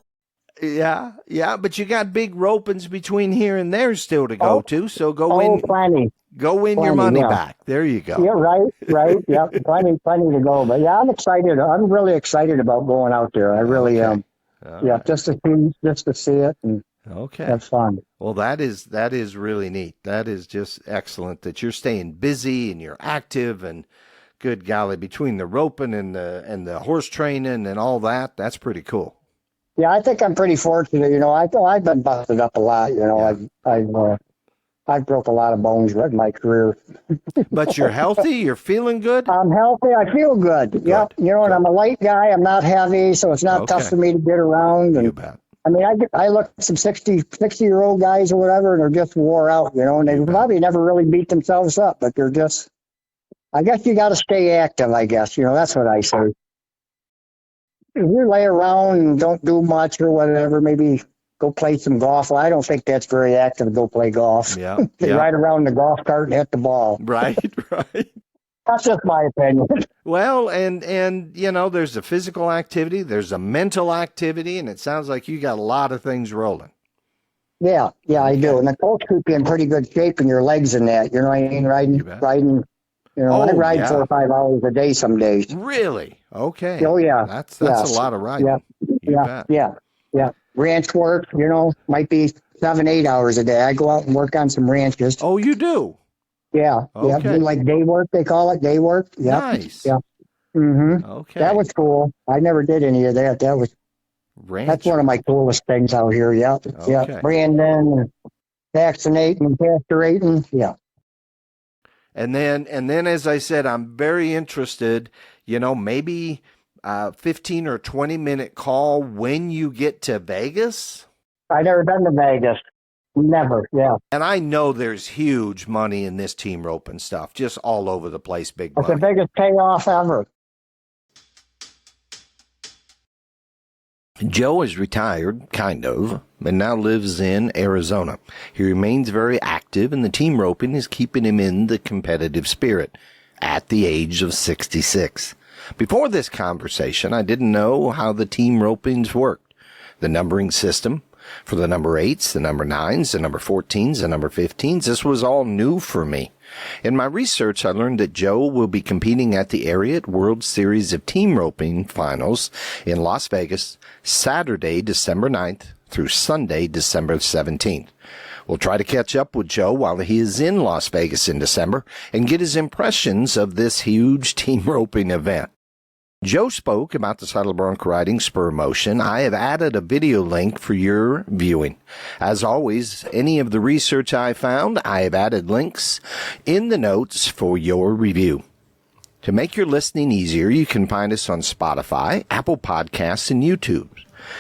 in. Yeah, but you got big ropings between here and there still to go to, so go win. Plenty. Go win your money back. There you go. Yeah, right. Yeah, plenty to go. But yeah, I'm excited. I'm really excited about going out there. I really am. Yeah, right. just to see it and have fun. Well, that is really neat. That is just excellent that you're staying busy and you're active, and good golly, between the roping and the horse training and all that, that's pretty cool. Yeah, I think I'm pretty fortunate. I've been busted up a lot. I've broke a lot of bones in my career. But you're healthy. You're feeling good. I'm healthy. I feel good. Yep. And I'm a light guy. I'm not heavy, so it's not tough for me to get around. And, you bet. I mean, I look at some 60-year-old guys or whatever, and they're just wore out, and they probably never really beat themselves up, but they're just, I guess you got to stay active, I guess. That's what I say. If you lay around and don't do much or whatever, maybe go play some golf. Well, I don't think that's very active to go play golf. Yeah. Ride around the golf cart and hit the ball. Right. That's just my opinion. Well, and there's a physical activity, there's a mental activity, and it sounds like you got a lot of things rolling. Yeah, I do. And the coach keep you in pretty good shape in your legs and that. You know what I mean? Riding. I ride 4 or 5 hours a day some days. Really? Okay. Oh, yeah. That's a lot of riding. Yeah. Ranch work, might be 7-8 hours a day. I go out and work on some ranches. Oh, you do? Yeah. Okay. Yeah. Do like day work, they call it day work. Yeah. Nice. Yeah. Mm-hmm. Okay. That was cool. I never did any of that. That's one of my coolest things out here. Yeah. Okay. Yeah. Branding, vaccinating and castrating. Yeah. And then, as I said, I'm very interested, maybe 15 or 20 minute call when you get to Vegas. I've never been to Vegas. Never, yeah. And I know there's huge money in this team roping stuff, just all over the place, big money. It's the biggest payoff ever. Joe is retired, kind of, and now lives in Arizona. He remains very active, and the team roping is keeping him in the competitive spirit at the age of 66. Before this conversation, I didn't know how the team ropings worked. The numbering system for the number 8s, the number 9s, the number 14s, the number 15s, this was all new for me. In my research, I learned that Joe will be competing at the Ariat World Series of Team Roping Finals in Las Vegas, Saturday, December 9th through Sunday, December 17th. We'll try to catch up with Joe while he is in Las Vegas in December and get his impressions of this huge team roping event. Joe spoke about the saddle bronc riding spur motion. I have added a video link for your viewing. As always, any of the research I found, I have added links in the notes for your review. To make your listening easier, you can find us on Spotify, Apple Podcasts, and YouTube.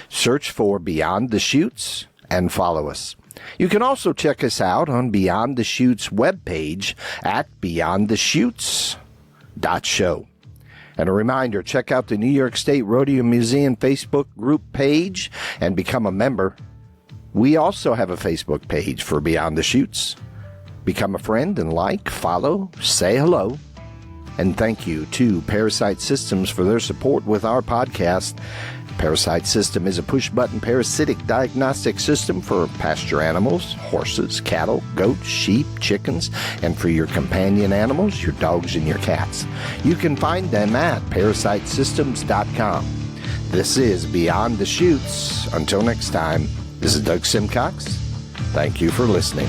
Search for Beyond the Chutes and follow us. You can also check us out on Beyond the Chutes webpage at beyondthechutes.show. And a reminder, check out the New York State Rodeo Museum Facebook group page and become a member. We also have a Facebook page for Beyond the Chutes. Become a friend and follow, say hello, And thank you to ParaSight Systems for their support with our podcast. ParaSight System is a push-button parasitic diagnostic system for pasture animals, horses, cattle, goats, sheep, chickens, and for your companion animals, your dogs and your cats. You can find them at ParasightSystems.com. This is Beyond the Chutes. Until next time, this is Doug Simcox. Thank you for listening.